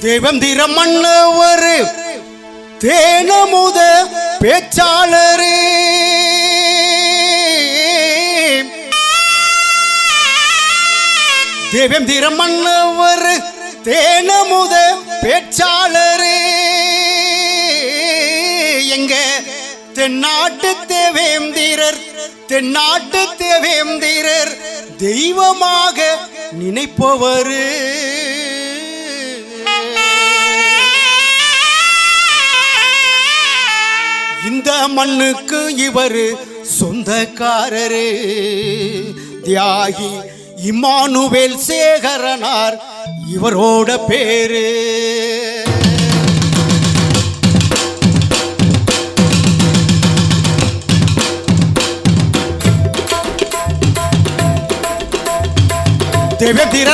தேவந்திர மன்னவர் தேனமுத பேச்சாளரே தேவேந்திர மன்னவர் தேனமுத பேச்சாளரே எங்க தென்னாட்டு தேவேந்திரர் தென்னாட்டு தேவேந்திரர் தெய்வமாக நினைப்பவர் இந்த மண்ணுக்கு இவர் சொந்தக்காரரே தியாகி இம்மானுவேல் சேகரனார் இவரோட பேரு தேவேந்திர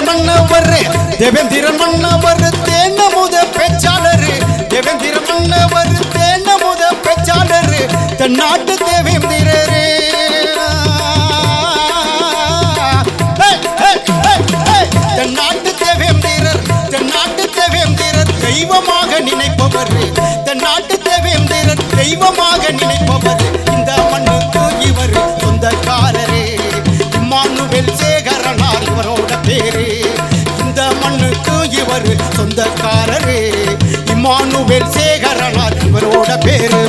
மன்னவர் தேனமுத பேச்சாளர் தேவேந்திர மன்னவர் தேனமுத பேச்சாளர் தென்னாட்டு தேவேந்திரரே தென்னாட்டு தேவேந்திரர் தெய்வமாக நினைப்பவர் தென்னாட்டு தேவேந்திரர் தெய்வமாக நினைப்பவர் இந்த மண்ணுக்கு இவர் சொந்தக்காரரே இம்மானுவேல் சேகரனார் இவரோட பேரு இந்த மண்ணுக்கு இவர் சொந்தக்காரரே இம்மானுவேல் சேகரனார் இவரோட பேரு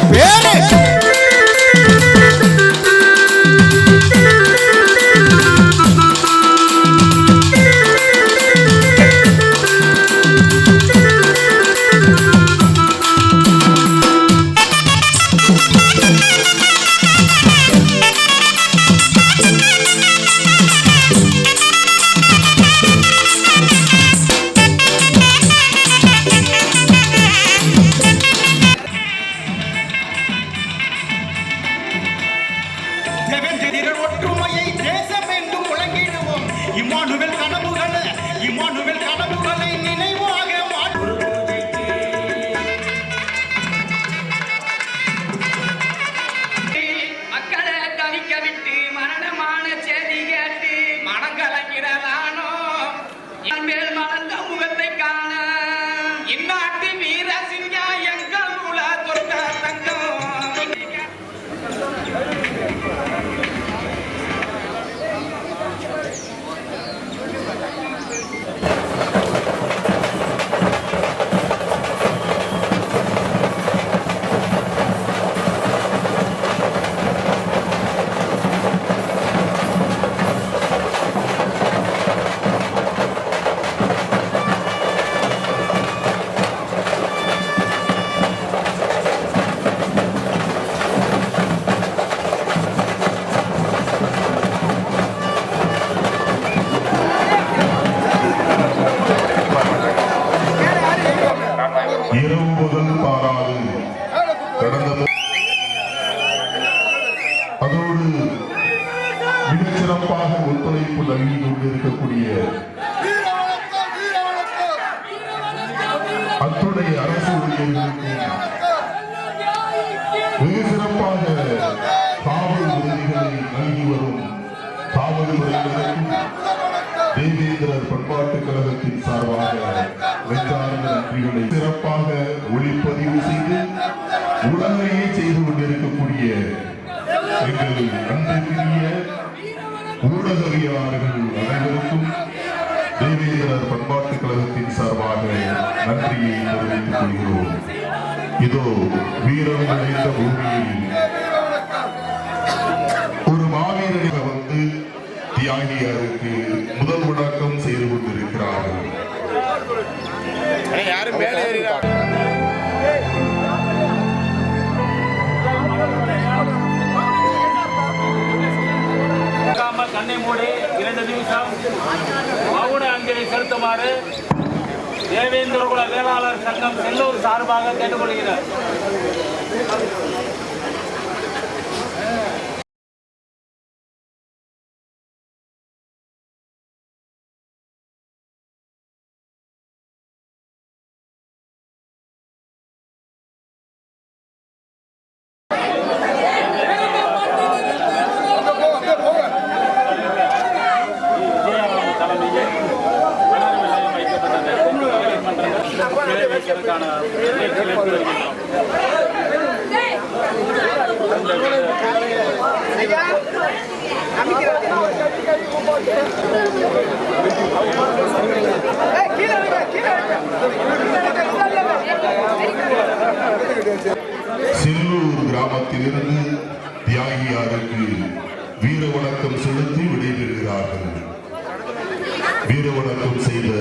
அதோடு மிகச்சிறப்பாக ஒத்துழைப்பு நல்கி கொண்டிருக்கக்கூடிய அத்துடைய அரசு ஊழியர்களுக்கு வெகு சிறப்பாக காவல் உதவிகளை நல்கி வரும் காவல் துறையினருக்கும் தேவேந்திரர் பண்பாட்டு கழகத்தின் சார்பாக நெஞ்சார்ந்த நன்றிகளை சிறப்பாக ஒளிப்பதிவு செய்து உலகையே செய்து கொண்டிருக்கக்கூடிய எங்கள் அன்பிற்குரிய ஊடகவியலாளர்கள் அனைவருக்கும் தேவேந்திரர் பண்பாட்டு கழகத்தின் சார்பாக நன்றியை தெரிவித்துக் கொள்கிறோம். இதோ வீரம் நிறைந்த பூமியில் ஒரு மாவீரர் வந்து தியாகியாருக்கு முதல் முழக்கம் செய்து கொண்டிருக்கிறார்கள். கண்ணை மூடி 2 நிமிஷம் மௌன அஞ்சலி செலுத்துமாறு தேவேந்திரகுல வேளாளர் சங்கம் செல்லூர் சார்பாக கேட்டுக்கொள்கிறார். Gracias. செல்லூர் கிராமத்திலிருந்து தியாகியாருக்கு வீர வணக்கம் செலுத்தி விடைபெறுகிறார்கள். வீர வணக்கம் செய்த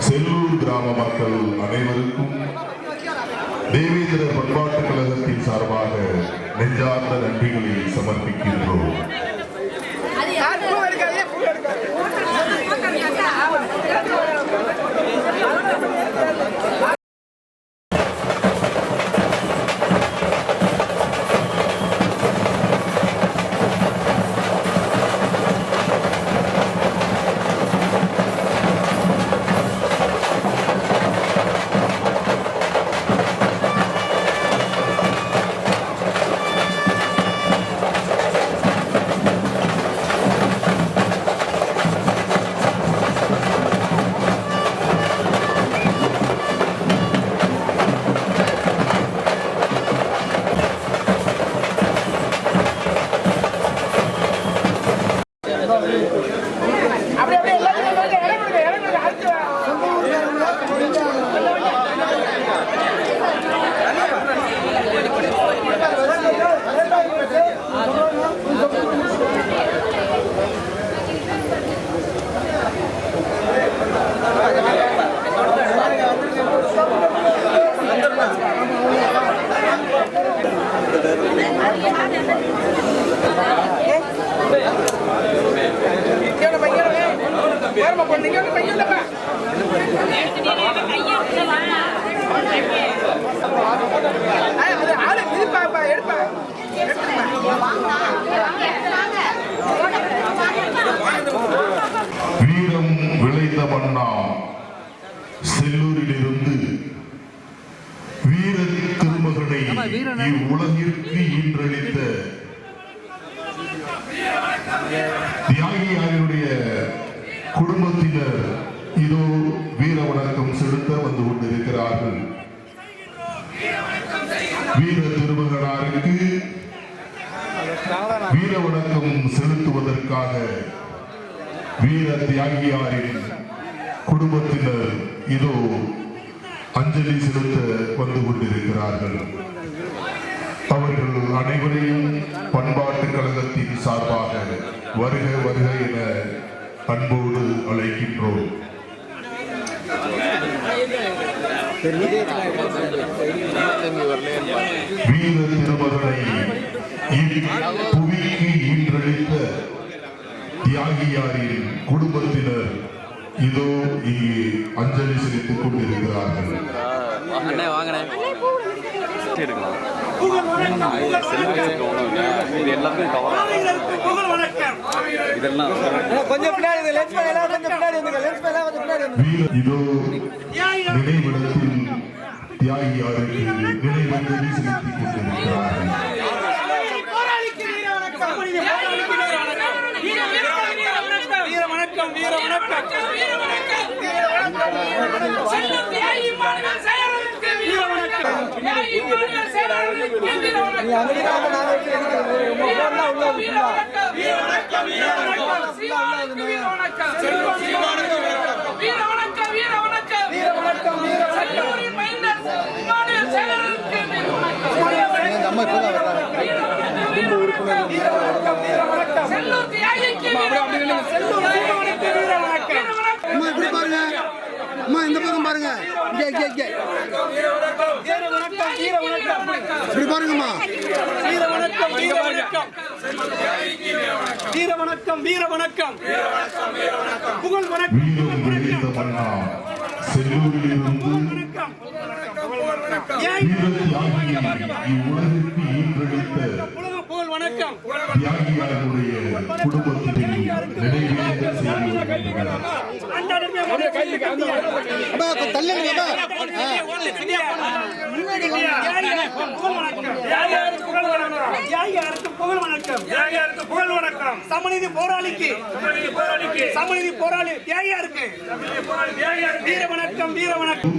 செல்லூர் கிராம மக்கள் அனைவருக்கும் தேவேந்திரர் பண்பாட்டுக் கழகத்தின் சார்பாக நெஞ்சார்ந்த நன்றிகளை சமர்ப்பிக்கின்றோம். வீரம் விளைந்த மன்னா செல்லூரிலிருந்து வீர திருமகனை இவ்வுலகிற்கு ஈன்றளித்த தியாகியாருடைய குடும்பத்தினர் இதோ வீர வணக்கம் செலுத்த வந்து கொண்டிருக்கிறார்கள். வீர திருமகனாருக்கு வீர வணக்கம் செலுத்துவதற்காக வீர தியாகியாரின் குடும்பத்தினர் இதோ அஞ்சலி செலுத்த வந்து கொண்டிருக்கிறார்கள். அவர்கள் அனைவரையும் பண்பாட்டுக் கழகத்தின் சார்பாக வருக வருக என அன்போடு அழைக்கின்றோம். வீர திருமகனை புவிக்கு ஈன்றளித்த தியாகியாரின் குடும்பத்தினர் இதோ இங்கே அஞ்சலி செலுத்திக் கொண்டிருக்கிறார்கள். இதோ நினைவிடத்தில் தியாகியாருக்கு நினைவஞ்சலி செலுத்திக் கொண்டிருக்கிறார்கள். அம்மா இந்த பக்கம் பாருங்க, இப்படி பாருங்கம்மா. வீர வணக்கம், வீர வணக்கம், வீர வணக்கம், வீர வணக்கம், புகழ் வணக்கம். செல்லூரிலிருந்து இவ்வுலகிற்கு ஈன்றளித்த புகழ் வணக்கம் தியாகியாருடைய குடும்பத்தினை நினைவேந்தல் செய்து சமநீதி போராளிக்கு, சமநீதி போராளி தியாகியாருக்கு வீர வணக்கம், வீர வணக்கம்.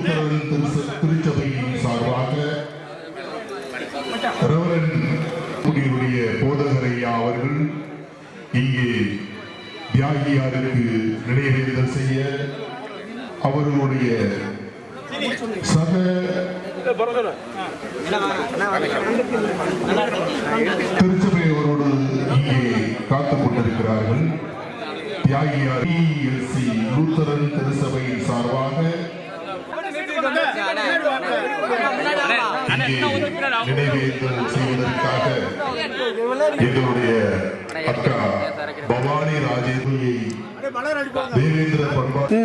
திருச்சபையின் சார்பாக ரெவரண்ட் போதகரையா அவர்கள் தியாகியாருக்கு நினைவேந்தல் செய்ய அவர்களுடைய சக திருச்சபையோரோடு இங்கே காத்துக் கொண்டிருக்கிறார்கள். தியாகியார் ELC லூத்தரன் திருச்சபையின் சார்பாக நினைவேந்தல் செய்வதற்காக எங்களுடைய அக்கா பவானி ராஜேந்திரியை தேவேந்திர பண்பாட்டு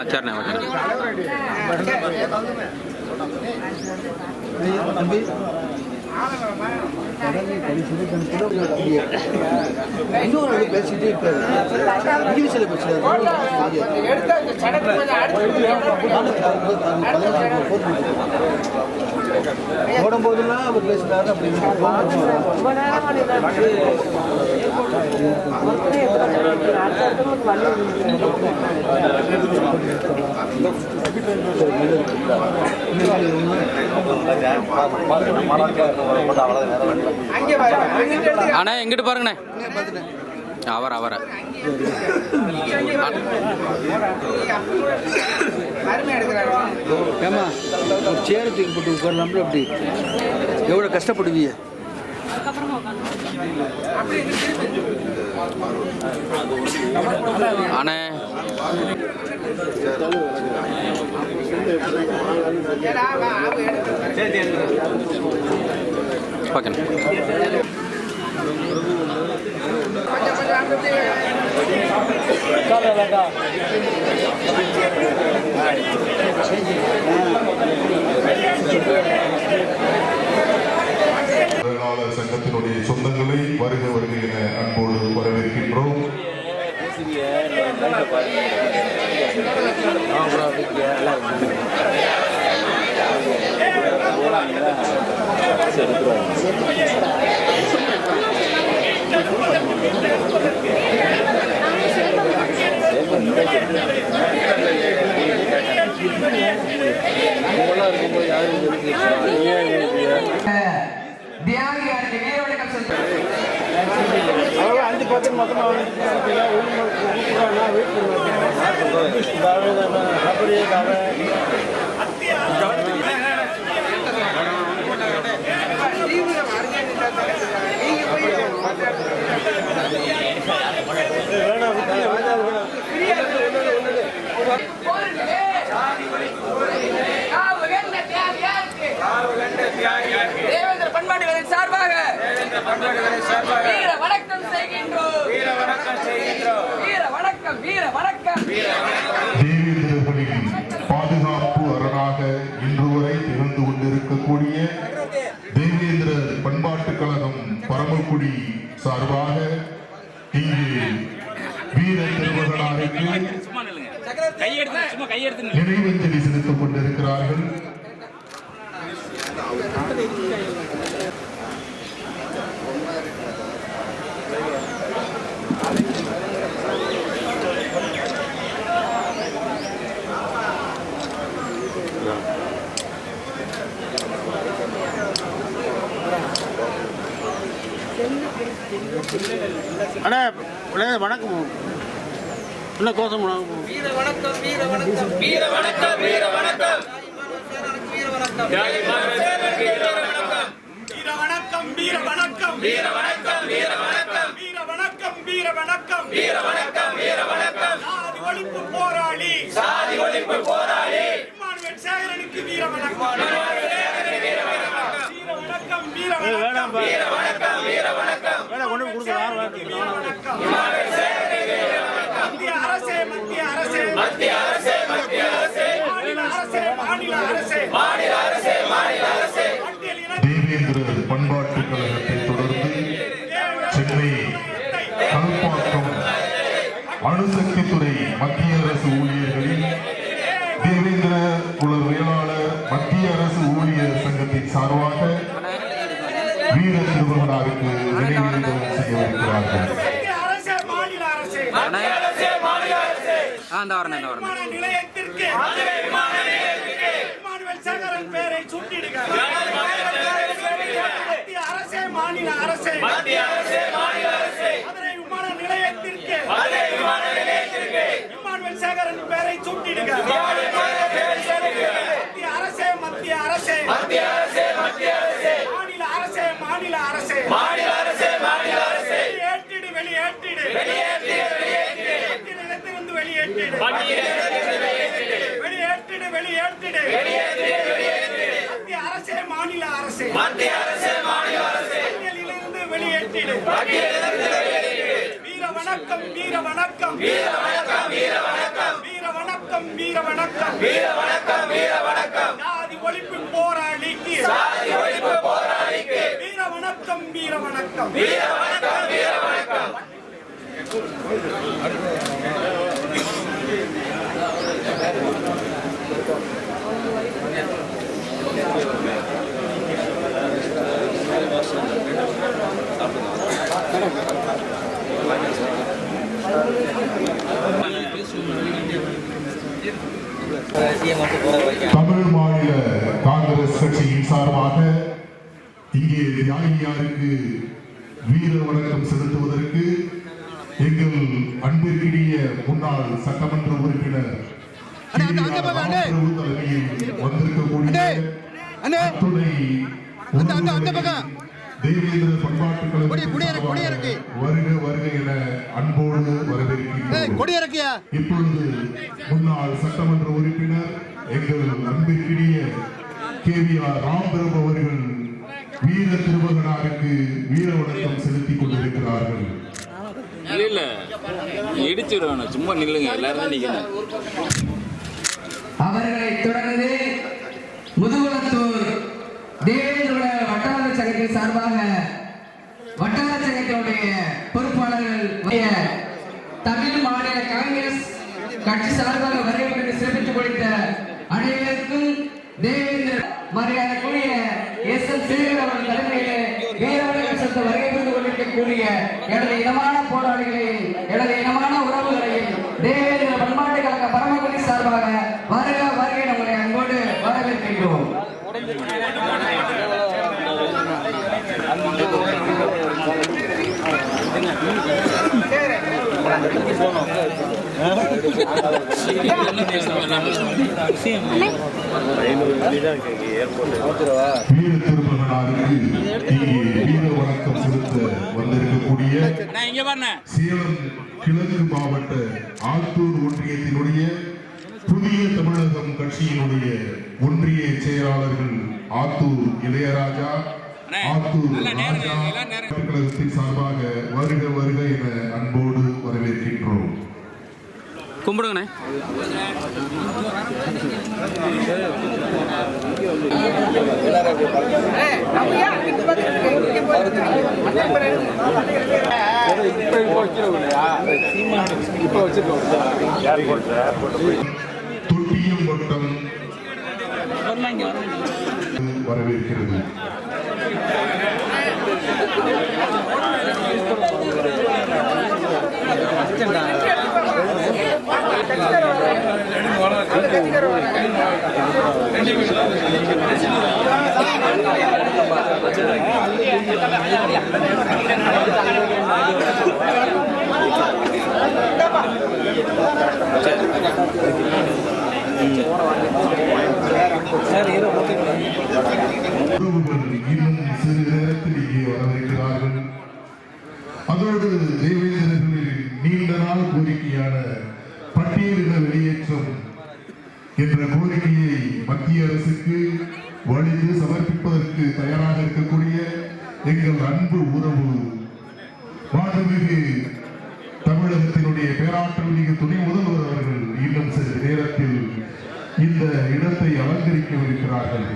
சரிண்ணா பேசிட்டே இருக்காரு. இங்கிலீஷ்ல ஓடும் போதெல்லாம் அவர் பேசுறாரு அப்படின்னு அண்ணா எங்கிட்டு பாருங்கண்ணே அவரை ஏமா ஒரு சேர் தூக்கி போட்டு உட்காரலாம்ல. அப்படி எவ்வளோ கஷ்டப்படுவீங்க. அண்ணே ஓகேண்ணே தொழிலாளர் சங்கத்தினுடைய சொந்தங்களை வருக வருக என அன்போடு வரவேற்கின்றோம். தேவேந்திர பண்பாடுகளின் சார்பாக வீர வணக்கம் செய்கின்றோம். வீர வணக்கம். தேவேந்திரர்களின் பாதுகாப்பு அரணாக இன்று வரை திகழ்ந்து கொண்டிருக்கக்கூடிய தேவேந்திர பண்பாட்டுக் கழகம் பரமக்குடி சார்பாக இங்கு வீர திருமகனாருக்கு நினைவஞ்சலி செலுத்திக் கொண்டிருக்கிறார்கள். அண்ணா வணக்கம். என்ன கோஷம் வீர வணக்கம். வீர வணக்கம். வீர வணக்கம். வீர வணக்கம். வீர வணக்கம். வீர வணக்கம். வீர வணக்கம். வீர வணக்கம். வீர வணக்கம். வீர வணக்கம். வணக்கம் வீர வணக்கம் வீர வணக்கம் சாதி ஒழிப்பு போராளி சாதி ஒழிப்பு போராளி இம்மானுவேல் சேகரனுக்கு வீர வணக்கம் வீர வணக்கம் வீர வணக்கம் வீர வணக்கம் வீர வணக்கம் வீர வணக்கம் மத்திய அரசே மத்திய அரசே மத்திய அரசே மாநில அரசே மாநில அரசே மாநில அரசே மாநில அரசே தேவேந்திர பண்பாட்டுக் கழகத்தை தொடர்ந்து சென்னை கல்பாக்கம் அணுசக்தித்துறை மத்திய அரசு ஊழியர்களின் தேவேந்திர குல வேளாளர் மத்திய அரசு ஊழியர் சங்கத்தின் சார்பாக வீர திருமகனாருக்கு நினைவேந்தல் செய்யவிருக்கிறார்கள். மத்திய அரசே மாநில அரசே மத்திய அரசே மாநில அரசே இந்த வரணும் இந்த வரணும் விமான நிலையத்திற்கு மதுரை விமான நிலையத்திற்கு இம்மானுவேல் சேகரன் பெயரை சூட்டிடுக மத்திய அரசே மாநில அரசே மத்திய அரசே மாநில அரசே மதுரை விமான நிலையத்திற்கு மதுரை விமான நிலையத்திற்கு இம்மானுவேல் சேகரன் பெயரை சூட்டிடுக மத்திய அரசே மத்திய அரசே மத்திய அரசே மத்திய அரசே மாநில அரசே மாநில அரசே மாநில அரசே மாநில அரசே வெளியேற்றிடு வெளியேற்றிடு வெளியேற்றிடு வெளியேற்றிடு வெளியேற்றிடு மத்திய அரசே மாநில அரசே மத்திய அரசே மாநில அரசே பட்டியலிலிருந்து வெளியேற்றிடு வீர வணக்கம் வீர வணக்கம் வீர வணக்கம் வீர வணக்கம் வீர வணக்கம் வீர வணக்கம் வீர வணக்கம் வீர வணக்கம் சாதி ஒழிப்பு போராளிக்கு சாதி ஒழிப்பு போராளிக்கு வீர வணக்கம் வீர வணக்கம் வீர வணக்கம் வீர வணக்கம் தமிழ் மாநில காங்கிரஸ் கட்சியின் சார்பாக இங்கே தியாகியாருக்கு வீர வணக்கம் செலுத்துவதற்கு எங்கள் அன்பிற்கினிய முன்னாள் சட்டமன்ற உறுப்பினர் தலைமையில் வந்திருக்கக்கூடிய அத்துணை தேவேந்திர பண்பாட்டுக் கழகத்திற்கு வருக வருக என அன்போடு வரவேற்கிறோம். இப்பொழுது முன்னாள் சட்டமன்ற உறுப்பினர் எங்கள் அன்பிற்கினிய KVR ராம்பிரபு அவர்கள் வீர திருமகனாருக்கு வீர வணக்கம் செலுத்திக் கொண்டிருக்கிறார்கள். இல்ல இடிச்சுடுவேன், சும்மா நில்லுங்க, எல்லாரும் நிக்கணும். அவர்களை தொடர்ந்து முதுகுளத்தூர் தேவேந்திர வட்டார சங்கத்தின் சார்பாக வட்டார சங்கத்தினுடைய பொறுப்பாளர்கள் தமிழ் மாநில காங்கிரஸ் கட்சி சார்பாக வரவேற்பு சிறப்பித்துக் கொடுத்த அனைவருக்கும் தேவேந்திர மரியாதைக்குரிய SM சேகர் அவர்கள் தலைமையிலே வீரவணக்கம் செலுத்த வரவேற்பு கொண்டிருக்கக்கூடிய எனது இனமான போராளிகளையும் எனது இனமான உறவுகளையும் தேவேந்திர பண்பாட்டுக் கழக பரமக்குடி சார்பாக வருக வருகை நம்முடைய அன்போடு வரவேற்கின்றோம். வீர திருமகனாருக்கு இங்கே வீர வணக்கம் செலுத்த வந்திருக்கக்கூடிய சேலம் கிழக்கு மாவட்ட ஆத்தூர் ஒன்றியத்தினுடைய புதிய தமிழகம் கட்சியினுடைய ஒன்றிய செயலாளர்கள் ஆத்தூர் இளையராஜா, ஆத்தூர் ராஜா கழகத்தின் சார்பாக வருக வருக என அன்போடு வரவேற்கின்றோம். கும்பிடுங்கண்ணே. தொட்டியம் வட்டம் வரவேற்கிறது. இன்னும் சிறு நேரத்தில் இங்கே வரவிருக்கிறார்கள். அதோடு தேவேந்திரர்களில் நாள் கோரிக்கையான பட்டியலின வெளியேற்றம் என்ற கோரிக்கையை மத்திய அரசுக்கு வலிந்து சமர்ப்பிப்பதற்கு தயாராக இருக்கக்கூடிய எங்கள் அன்பு உறவு மாண்புமிகு தமிழகத்தினுடைய பேராற்றல் மிகு துணை முதல்வர் அவர்கள் இன்னும் சிறிது நேரத்தில் இந்த இடத்தை அலங்கரிக்கவிருக்கிறார்கள்.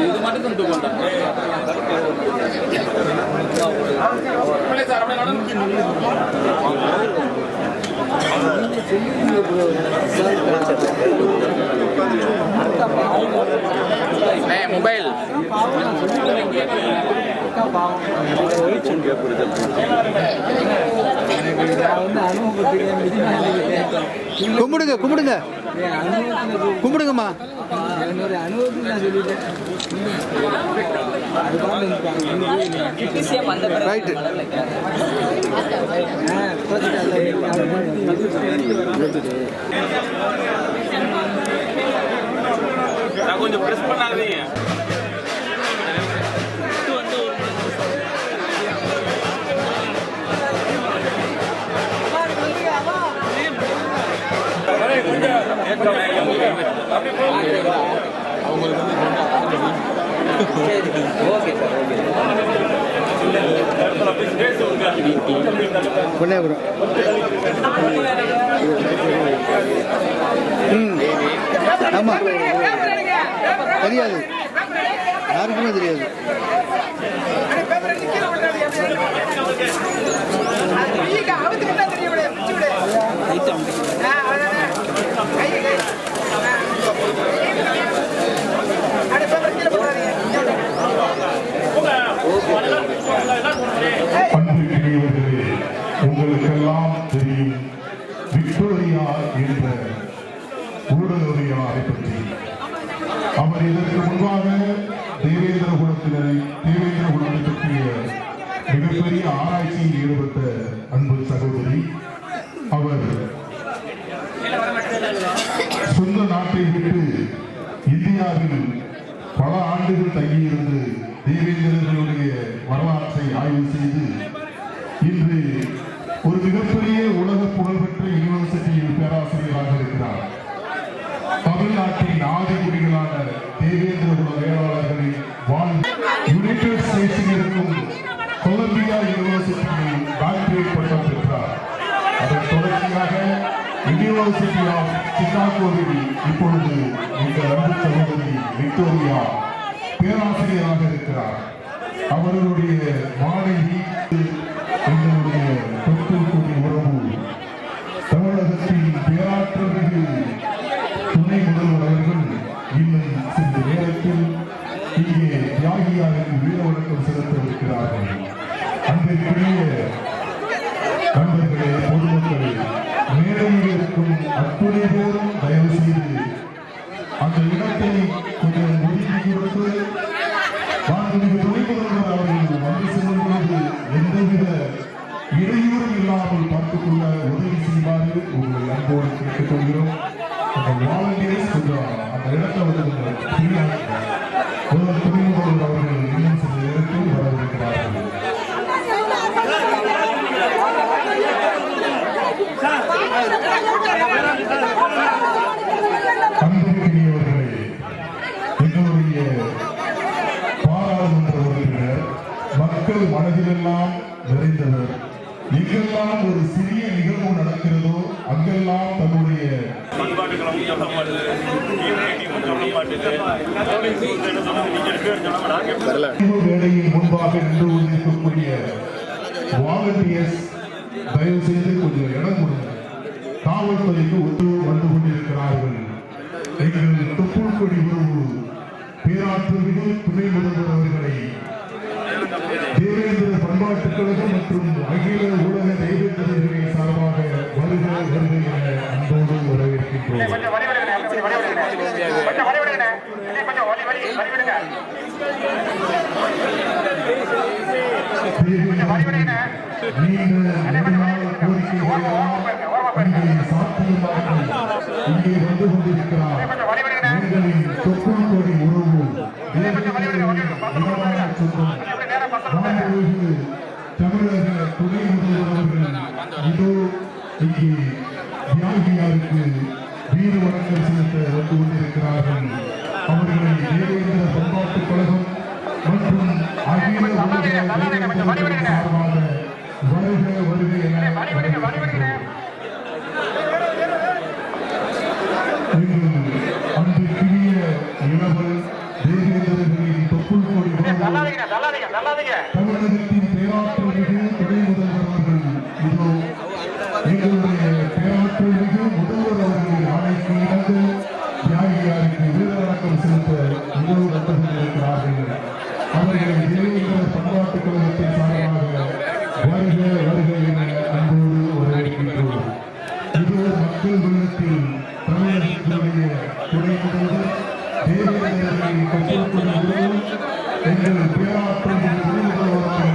இது மட்டும் கொண்டு போட்டாங்க. மொபைல் கும்பிடுங்க கும்பிடுங்க கும்பிடுங்கம்மா. ரைட்டு. கொஞ்சம் பிரஸ் பண்ணாதீங்க. பொன்னியாபுரம். ஆமா தெரியாது, யாருக்குமே தெரியாது. அன்பிற்குரியவர்களே, உங்களுக்கெல்லாம் தெரியும் விக்டோரியா என்ற ஊடகவியலாளரை பற்றி. அவர் இதற்கு முன்பாக தேவேந்திர குலத்தை பற்றிய மிகப்பெரிய ஆராய்ச்சியில் ஈடுபட்ட அன்பு சகோதரி. அவர் சொந்த நாட்டை விட்டு இந்தியாவில் பல ஆண்டுகள் தங்கியிருந்து தேவேந்திரர்களுடைய வரலாற்றை ஆய்வு செய்து இன்று ஒரு மிகப்பெரிய உலக புகழ்பெற்ற யூனிவர்சிட்டியில் பேராசிரியராக இருக்கிறார். தமிழ்நாட்டின் ஆதிகுடிகளான தேவேந்திர குல வேளாளர்களின் யுனைடெட் ஸ்டேட்ஸில் இருக்கும் கொலம்பியா யூனிவர்சிட்டியில் டாக்டரேட் பட்டம் பெற்றார். அதன் தொடர்ச்சியாக யூனிவர்சிட்டி ஆஃப் சிகாகோவில் இப்பொழுது எங்கள் அன்பு சகோதரி விக்டோரியா பேராசிரியராக இருக்கிறார். அவர்களுடைய மாணவி எங்களுடைய தொற்றுக்கூடிய உறவு தமிழகத்தின் பேராற்றல் மிகு துணை முதல்வர் அவர்கள் இன்னும் சிறிது நேரத்தில் இங்கே தியாகியாருக்கு வீர வணக்கம் செலுத்தவிருக்கிறார்கள். அன்பிற்குரிய நண்பர்களே, பொதுமக்களே, மேடையில் இருக்கும் அத்துணை பேரும் தயவு செய்து அந்த இடத்தை கொஞ்சம் ஒதுக்கி கொடுத்து மாண்புமிகு துணை முதல்வர் அவர்கள் வந்து செல்லும்போது எந்தவித இடையூறும் இல்லாமல் பார்த்துக்கொள்ள உதவி செய்வாரு உங்களை அன்போடு கேட்டுக்கொள்கிறோம். அந்த வாலண்டியர்ஸ் கொஞ்சம் அந்த இடத்தை வந்து கொஞ்சம் துணை முதல்வர் அவர்கள் இன்னும் சில நேரத்தில் வரவிருக்கிறார்கள். அன்பிற்குரியவர்களே, எங்களுடைய பாராளுமன்ற உறுப்பினர் மக்கள் மனதிலெல்லாம் நிறைந்தவர். எங்கெல்லாம் ஒரு சிறிய நிகழ்வு நடக்கிறதோ அங்கெல்லாம் தன்னுடைய வேலையின் முன்பாக நின்று கொண்டிருக்கக்கூடிய வாலண்டியர்ஸ் தயவு செய்து கொஞ்சம் இடம் கொடுங்க. காவல்துறைக்கு ஒத்து வந்து கொண்டிருக்கிறார்கள். எங்கள் தொப்புள் கொடி உறவு பேராற்றல் துணை முதல்வர் அவர்களை தேவேந்திர பண்பாட்டுக் கழகம் மற்றும் அகில ஊடக தேவேந்திரர்களை சார்பாக வருக வருக என அன்போடு வரவேற்கின்றோம். நீண்ட நெடுநாள் கோரிக்கைகளெல்லாம் இங்கே சாத்தியமாக்கி இங்கே வந்து கொண்டிருக்கிறார். எங்களின் தொப்புள் கொடி உறவு தேவேந்திரர்களின் சொந்தம் மாண்புமிகு தமிழக துணை முதல்வர் அவர்கள் இதோ இங்கே தியாகியாருக்கு வீர வணக்கம் செலுத்த வந்து கொண்டிருக்கிறார்கள். அவர்களை தேவேந்திர பண்பாட்டுக் கழகம் மற்றும் அகில உலக தேவேந்திர சார்பாக வருக வருக என எங்கள் அன்பிற்குரிய இளவல் தேவேந்திரர்களின் தொப்புள் கொடி தமிழகத்தின் பேராற்றல் மிகு துணை முதல்வர் அவர்கள் இதோ எங்களுடைய பேராற்றல் மிகு முதல்வர் அவர்களின் ஆணைக்கு இணங்க தியாகியாருக்கு வீர வணக்கம் செலுத்த உணவு வந்து கொண்டிருக்கிறார்கள். அவர்களை தேவேந்திர பண்பாட்டுக் கழகத்தின் சார்பாக வருக வருக என அன்போடு வரவேற்கின்றோம். இது மக்கள் வெள்ளத்தில் தமிழகத்தினுடைய துணை முதல்வர் தேவேந்திரர்களின் தொப்புள் கொடி எங்கள் பேராற்றல் துணை முதல்வர்கள்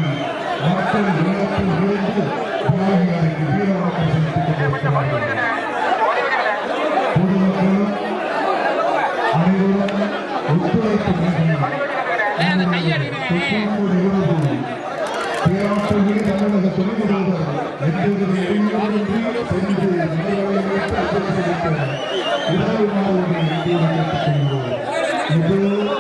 மக்கள் வெள்ளத்தில் விழுந்து தியாகியாருக்கு வீர வணக்கம் செலுத்திக் கொண்டிருக்கிறார்கள். பொதுமக்களும் அனைவரும் ஒத்துழைப்பு பேராற்றல் தமிழக துணை முதல்வர் எந்தவித இடையூறின்றி சென்று முதல்வர்களுக்கு அஞ்சலி செலுத்த உதவுமாறு கேட்டுக்கொள்கிறோம். இது நினைவு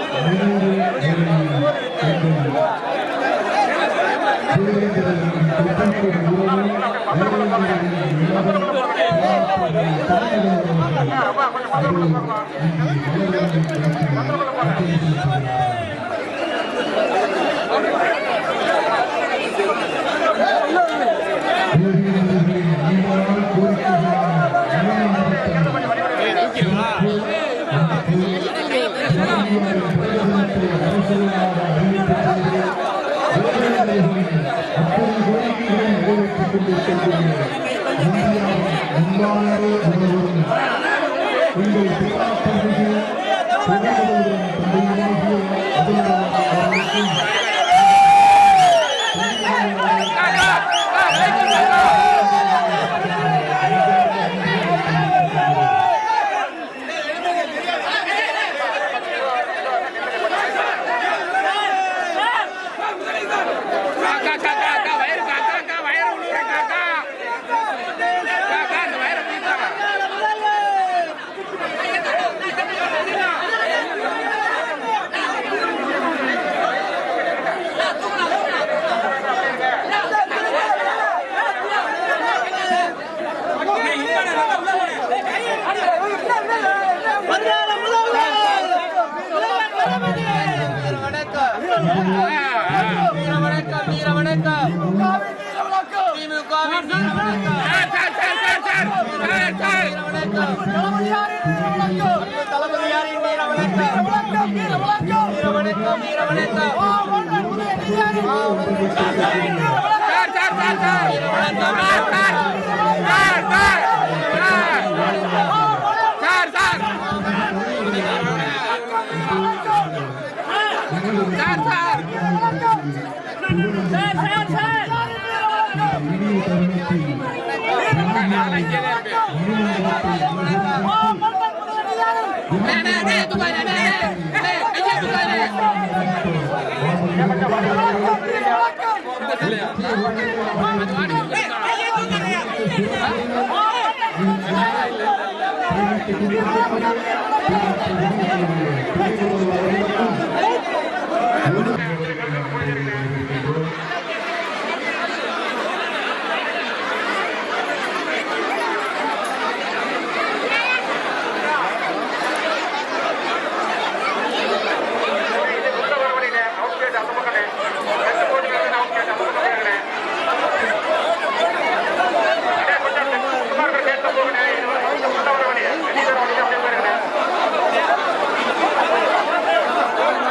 நிலையில் எங்கள் தேவேந்திரர்களின் தொகுப்பு உறவு தேவேந்திரர்களின் இளவல்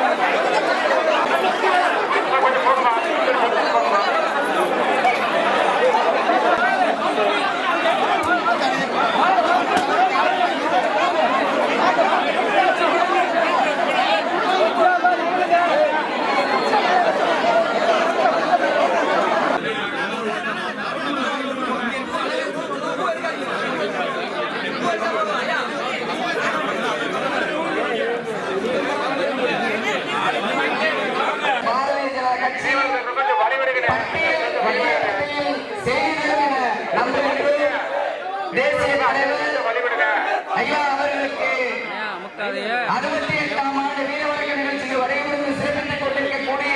68ஆம் ஆண்டு வீரவணக்க நிகழ்ச்சிக்கு வரையிலிருந்து சிறப்பித்துக் கொண்டிருக்கக்கூடிய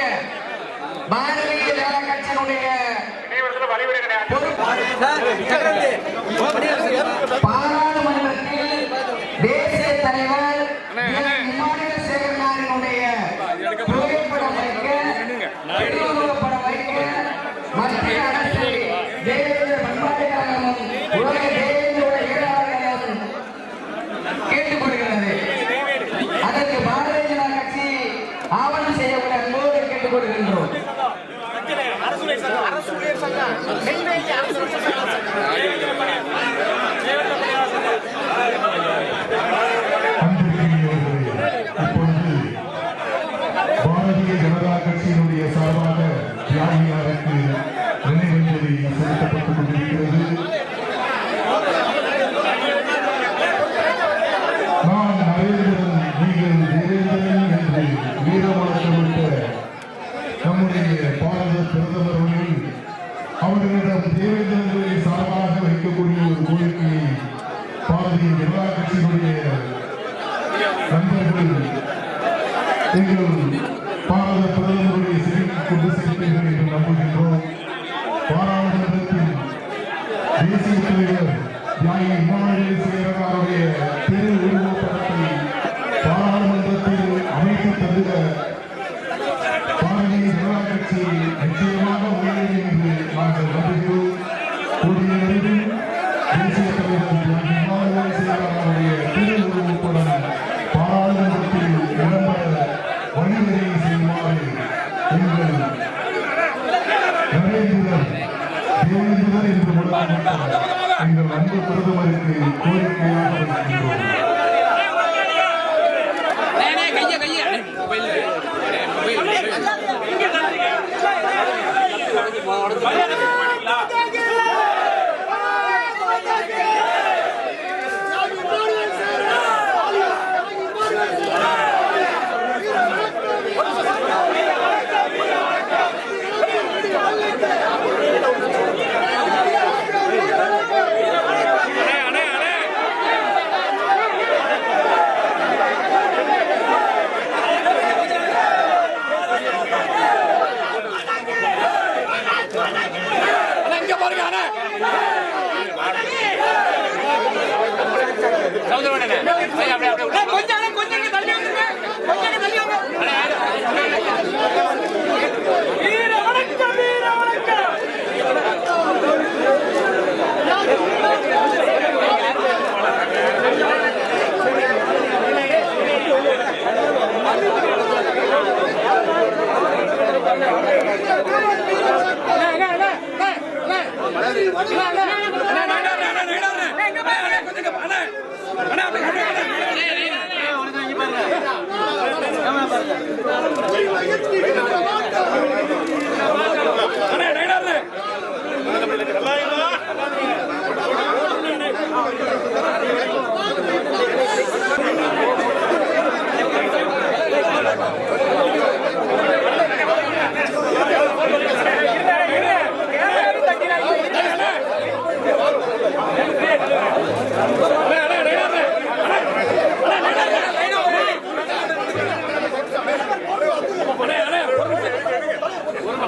பாரதிய ஜனதா கட்சியினுடைய பாராளுமன்றத்தில் தேசிய தலைவர் இமானுவேல் சேகரனாரினுடைய புகைப்படம் வைக்க, திருவுருவப்படம் வைக்க மத்திய அரசு தேவேந்திர பண்பாட்டு கழகமும் உலக தேவேந்திர ஏழாளர்களும் கேட்டுக்கொள்கிறது. அதற்கு பாரதிய ஜனதா கட்சி ஆவணம் செய்யப்பட அன்போடு கேட்டுக்கொள்கின்றோம். பாரதிய ஜனதா கட்சியினுடைய சார்பாக தியாகியாருக்கு நினைவஞ்சலி செலுத்தப்பட்டுக் கொண்டிருக்கிறது. நான் நரேந்திரன், நீங்கள் தேவேந்திரன் என்று வீரமுழக்கமிட்ட நம்முடைய பாரத பிரதமர் அவர்களிடம் தேவேந்திரனுடைய சார்பாக வைக்கக்கூடிய ஒரு கோரிக்கையை பாரதிய ஜனதா கட்சியினுடைய நண்பர்கள் எங்கள் பாரத பிரதமருடைய சிறைக்கு கொண்டு செல்வீர்கள் என்று நம்புகின்றோம். பாராளுமன்றத்தில் தேசிய தலைவர் தியாகி இமானுவேல் சேகரனாருடைய திரு உருவப்படத்தை பாராளுமன்றத்தில் அமைத்து தந்திட பாரதிய ஜனதா கட்சி நிச்சயமாக உயரும் என்று நாங்கள் நம்புகிறோம். கூடிய விரைவில் தேசிய தலைவர் தியாகி இமானுவேல் சேகரனாருடைய திரு உருவப்படம் பாராளுமன்றத்தில் இடம்பெற வழிவகை செய்யுமாறு எங்கள் நரேந்திரன் தேவேந்திரன் என்று முழக்கமிட்ட எங்கள் அன்பு பிரதமருக்கு கோரிக்கையாக வைக்கின்றோம்.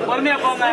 பொறுமையா போங்க.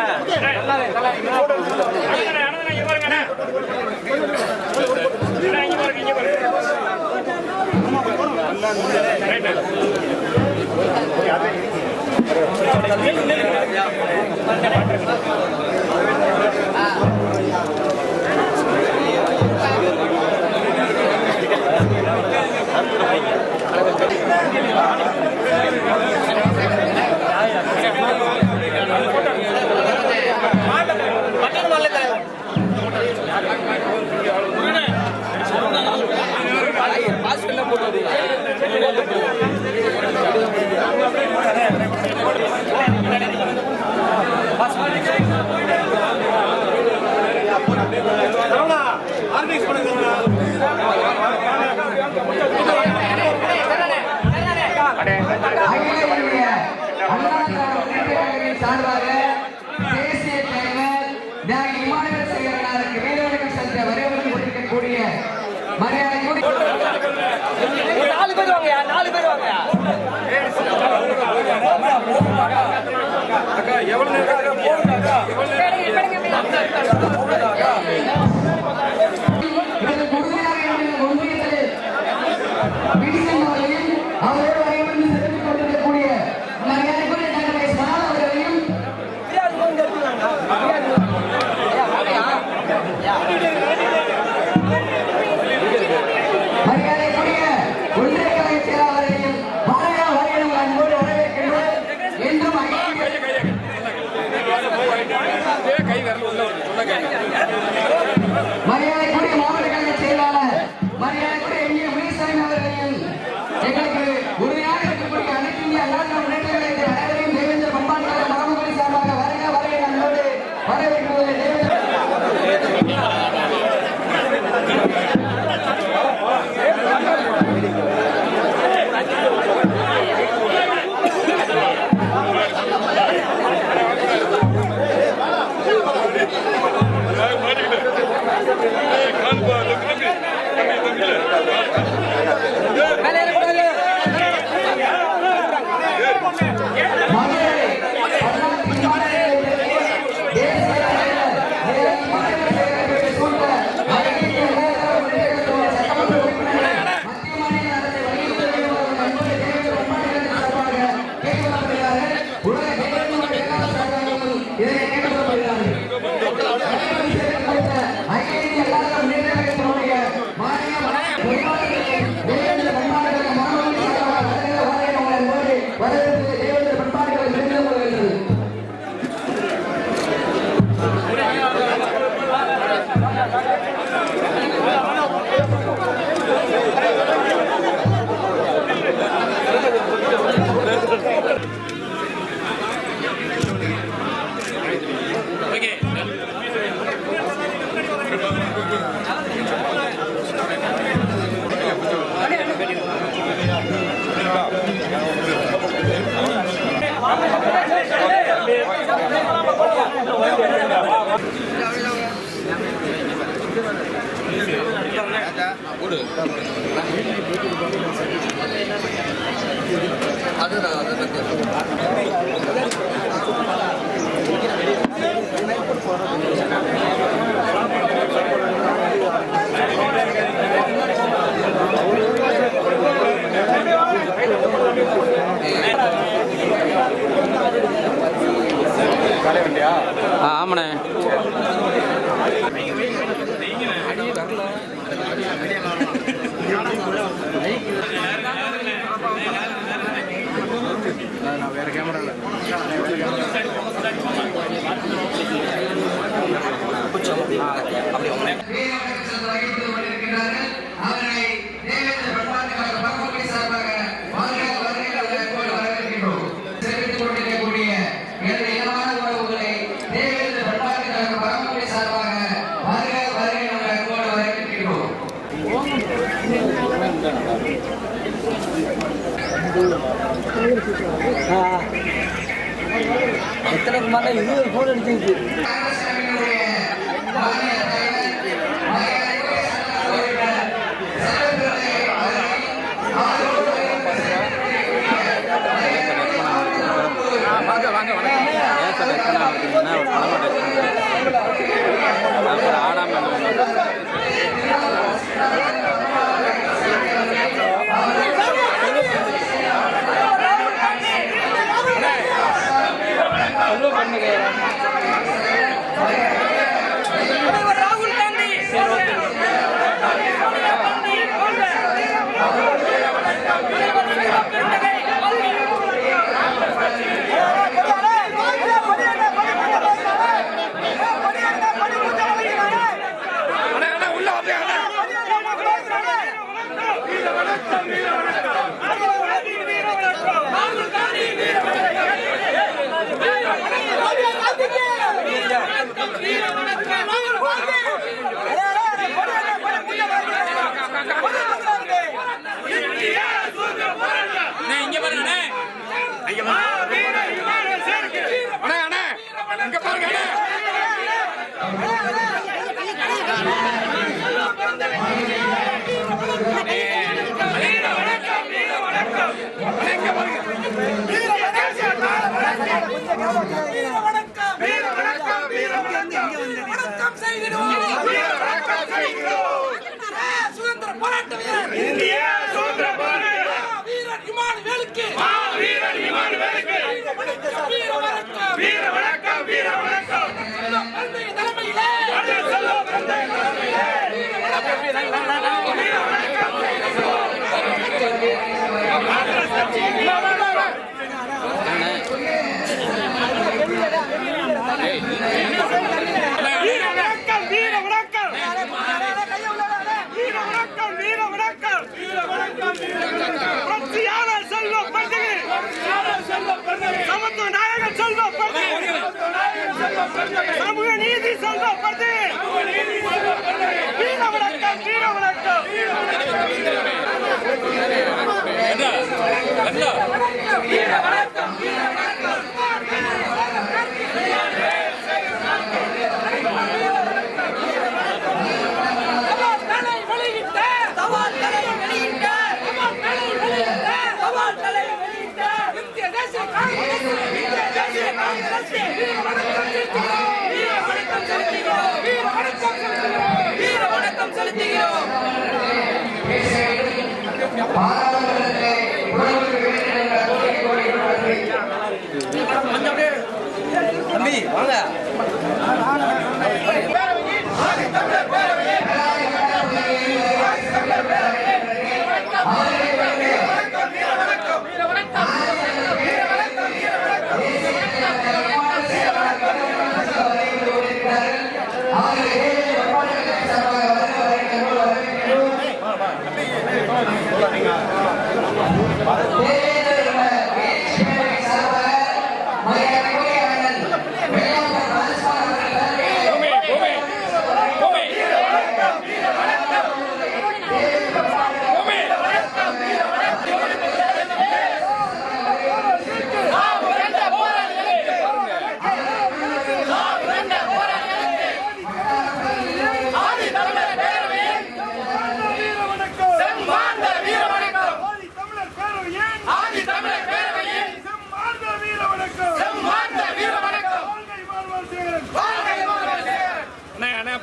சார்பாக தேசிய தலைவர் தியாகி இமானுவேல் சேகரனாருக்கு வீரவணக்கம் செலுத்த வரவேற்று கொண்டிருக்கக்கூடிய மரியாதை மரியாதைக்குரிய மாவட்ட கழக செயலாளர் மரியாதைக்குரிய எம்ஏ முனிசாமி அவர்களையும் எங்களுக்கு உறுதியாக இருக்கக்கூடிய அனைத்து இந்திய அண்ணா முன்னேற்ற கழகத்தின் அனைவரையும் தேவேந்திர பண்பாட்டு கழக மரபுகளை சார்பாக வருக வருகை நன்றோடு வரவேற்கிறது தேவேந்திர ஆமாண்ணே. வேற கேமரா இல்லை. எத்தனை மாதிரி இது போன் அடிச்சிருக்கு. வாங்க வாங்க ராகுல் காந்தி இங்க பாருங்க இங்க பாருங்க. வீர வணக்கம் பாட்டவையர் இந்திய சுதந்திர போராட்ட வீரர் இமானுவேலுக்கு வீரர் இமானுவேலுக்கு வீர வணக்கம் வீர வணக்கம் வீர வணக்கம் தந்தைய தலைமையிலே செல்வம் தந்தை தலைமையிலே வீர வணக்கம் வீர வணக்கம் வீர வணக்கம் வீர வணக்கம் வீர வணக்கம் புரட்சியாளர் செல்வம் பந்தகி சமத்துவ நாயகன் செல்வம் பந்தகி சமூக நீதி செல்வம் பந்தகி வீர வணக்கம் வீர வணக்கம் வீர வணக்கம் தம்பி வாங்க.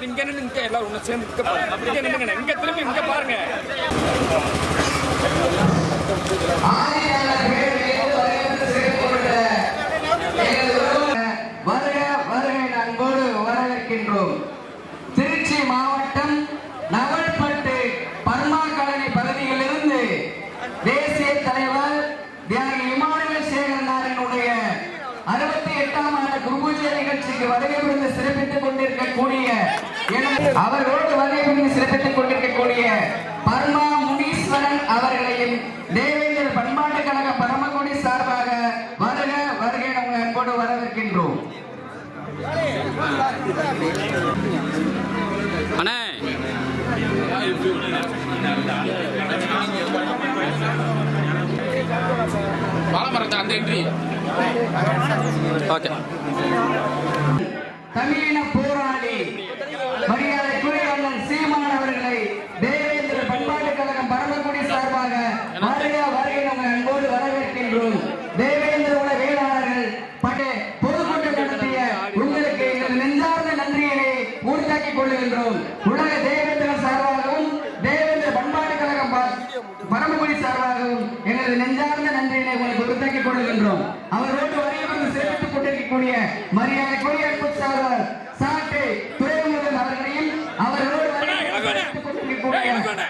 இங்க நின்று எல்லாரும் ஒண்ணு சேர்ந்து அப்படியே நின்னுங்க. இங்க திரும்பி இங்க பாருங்க. வருக வருக அன்போடு வரவேற்கின்றோம். திருச்சி மாவட்டம் நவல்பட்டு பர்மா காலனி பகுதியிலிருந்து தேசிய தலைவர் தியாகி இமானுவேல் சேகரனாரினுடைய 68ஆம் ஆண்டு குருபூஜை நிகழ்ச்சிக்கு வருகை புரிந்து சிறப்பித்துக் கொண்டிருக்கக்கூடிய அவர்களோடு வருகை புரிந்து சிறப்பித்துக் கொண்டிருக்கக்கூடிய பர்மா முனீஸ்வரன் அவர்களையும் தேவேந்திர பண்பாட்டு கழக பரமக்குடி சார்பாக வருக வருகை நம்ம அன்போடு வரவேற்கின்றோம். அண்ணே பாலமரத்தை அந்த என்ட்ரி. ஓகே. தமிழின போராளி மரியாதைக்குரிய அண்ணன் சீமான் அவர்களை தேவேந்திர பண்பாட்டு கழகம் பரமக்குடி சார்பாக வருக வருகை நம்ம அன்போடு வரவேற்கின்றோம். தேவேந்திர உல வேளாளர்கள் பொதுக்கூட்டம் நடத்திய உங்களுக்கு எங்கள் நெஞ்சார்ந்த நன்றியினை உறுதியாக்கிக் கொள்ளுகின்றோம். உலக தேவேந்திர சார்பாகவும் தேவேந்திர பண்பாட்டு கழகம் பரமக்குடி சார்பாகவும் எங்களது நெஞ்சார்ந்த நன்றியினை உங்களுக்கு உறுதியாக்கிக் கொள்ளுகின்றோம். அவரோடு வருகை சிறப்பித்துக் கொண்டிருக்கக்கூடிய மரியாதைக்குரிய சாட்டை துறைமுகன் அவர்களையும் அவர்களோடு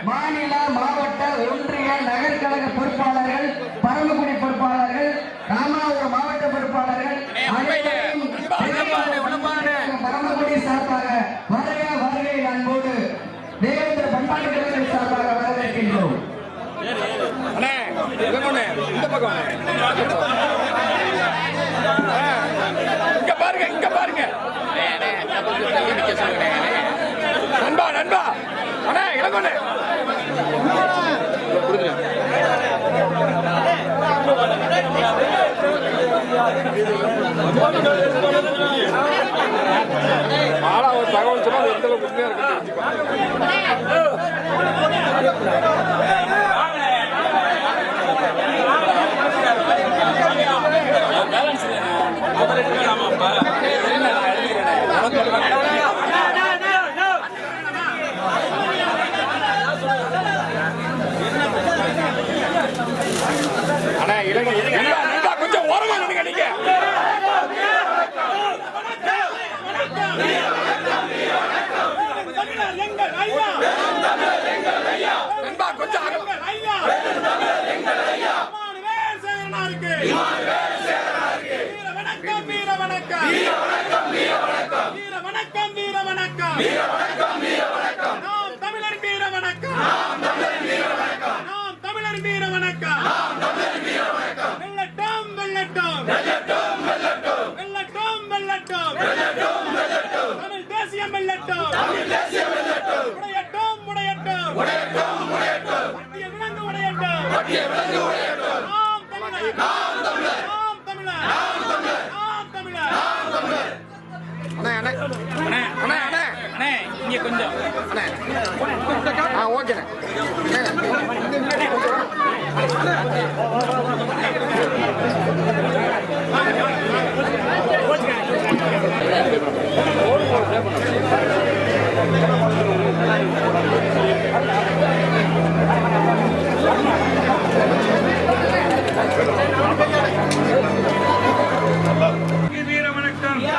மாநில மாவட்ட ஒன்றிய நகர்கழக பொறுப்பாளர்கள் பரமக்குடி பொறுப்பாளர்கள் ராமநாதபுரம் மாவட்ட பொறுப்பாளர்கள் பரமக்குடி சார்பாக வருக வருகை அன்போடு தேவேந்திர பண்பாட்டு கழகத்தின் சார்பாக வரவேற்கின்றோம். இந்த பக்கம் இங்க பாருங்க, இங்க பாருங்க. நண்பா நண்பா அண்ணா இளங்கொண்ணே ஆளா ஒரு தகவல் சொன்னா எந்த அளவுக்கு உண்மையா இருக்கு. நாம் தமிழர் வீர வணக்கம். நாம் தமிழர் வீர வணக்கம். வெல்லட்டும் வெல்லட்டும் வெல்லட்டும் வெல்லட்டும் தமிழ் தேசியம் வெல்லட்டும். உடையட்டும் உடையட்டும் வட்டிய விலங்கு உடையட்டும். நாம் தமிழர் நாம் தமிழர் நாம் தமிழர். அண்ணே இங்க கொஞ்சம் ஓகே வீர வணக்கம் வீர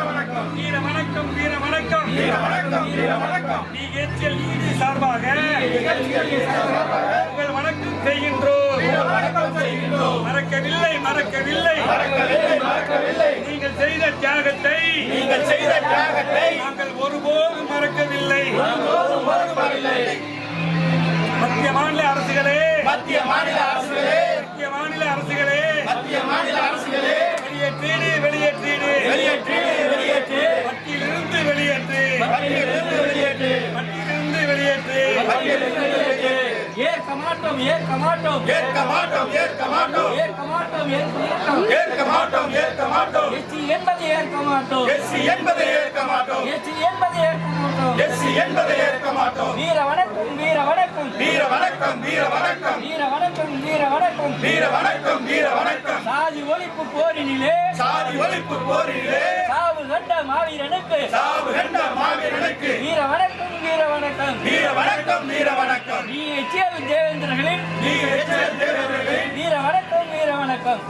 வணக்கம் வீர வணக்கம் வீர வணக்கம் வீர வணக்கம். DHL சார்பாக உங்கள் வணக்கம் செய்கின்றோம். மறக்கவில்லை மறக்கவில்லை நீங்கள் செய்த தியாகத்தை நாங்கள் ஒருபோதும் மறக்கவில்லை. மத்திய மாநில அரசுகளே வெளியேற்றீடு மத்தியிலிருந்து வெளியேற்று. ஏற்க மாட்டோம் எஸ்சி என்பதை ஏற்க மாட்டோம். வீர வணக்கம் சாதி ஒழிப்பு போரினிலே சாவு கண்ட மாவீரனுக்கு வீர வணக்கம் DHL தேவேந்திரர்களின் வீர வணக்கம்.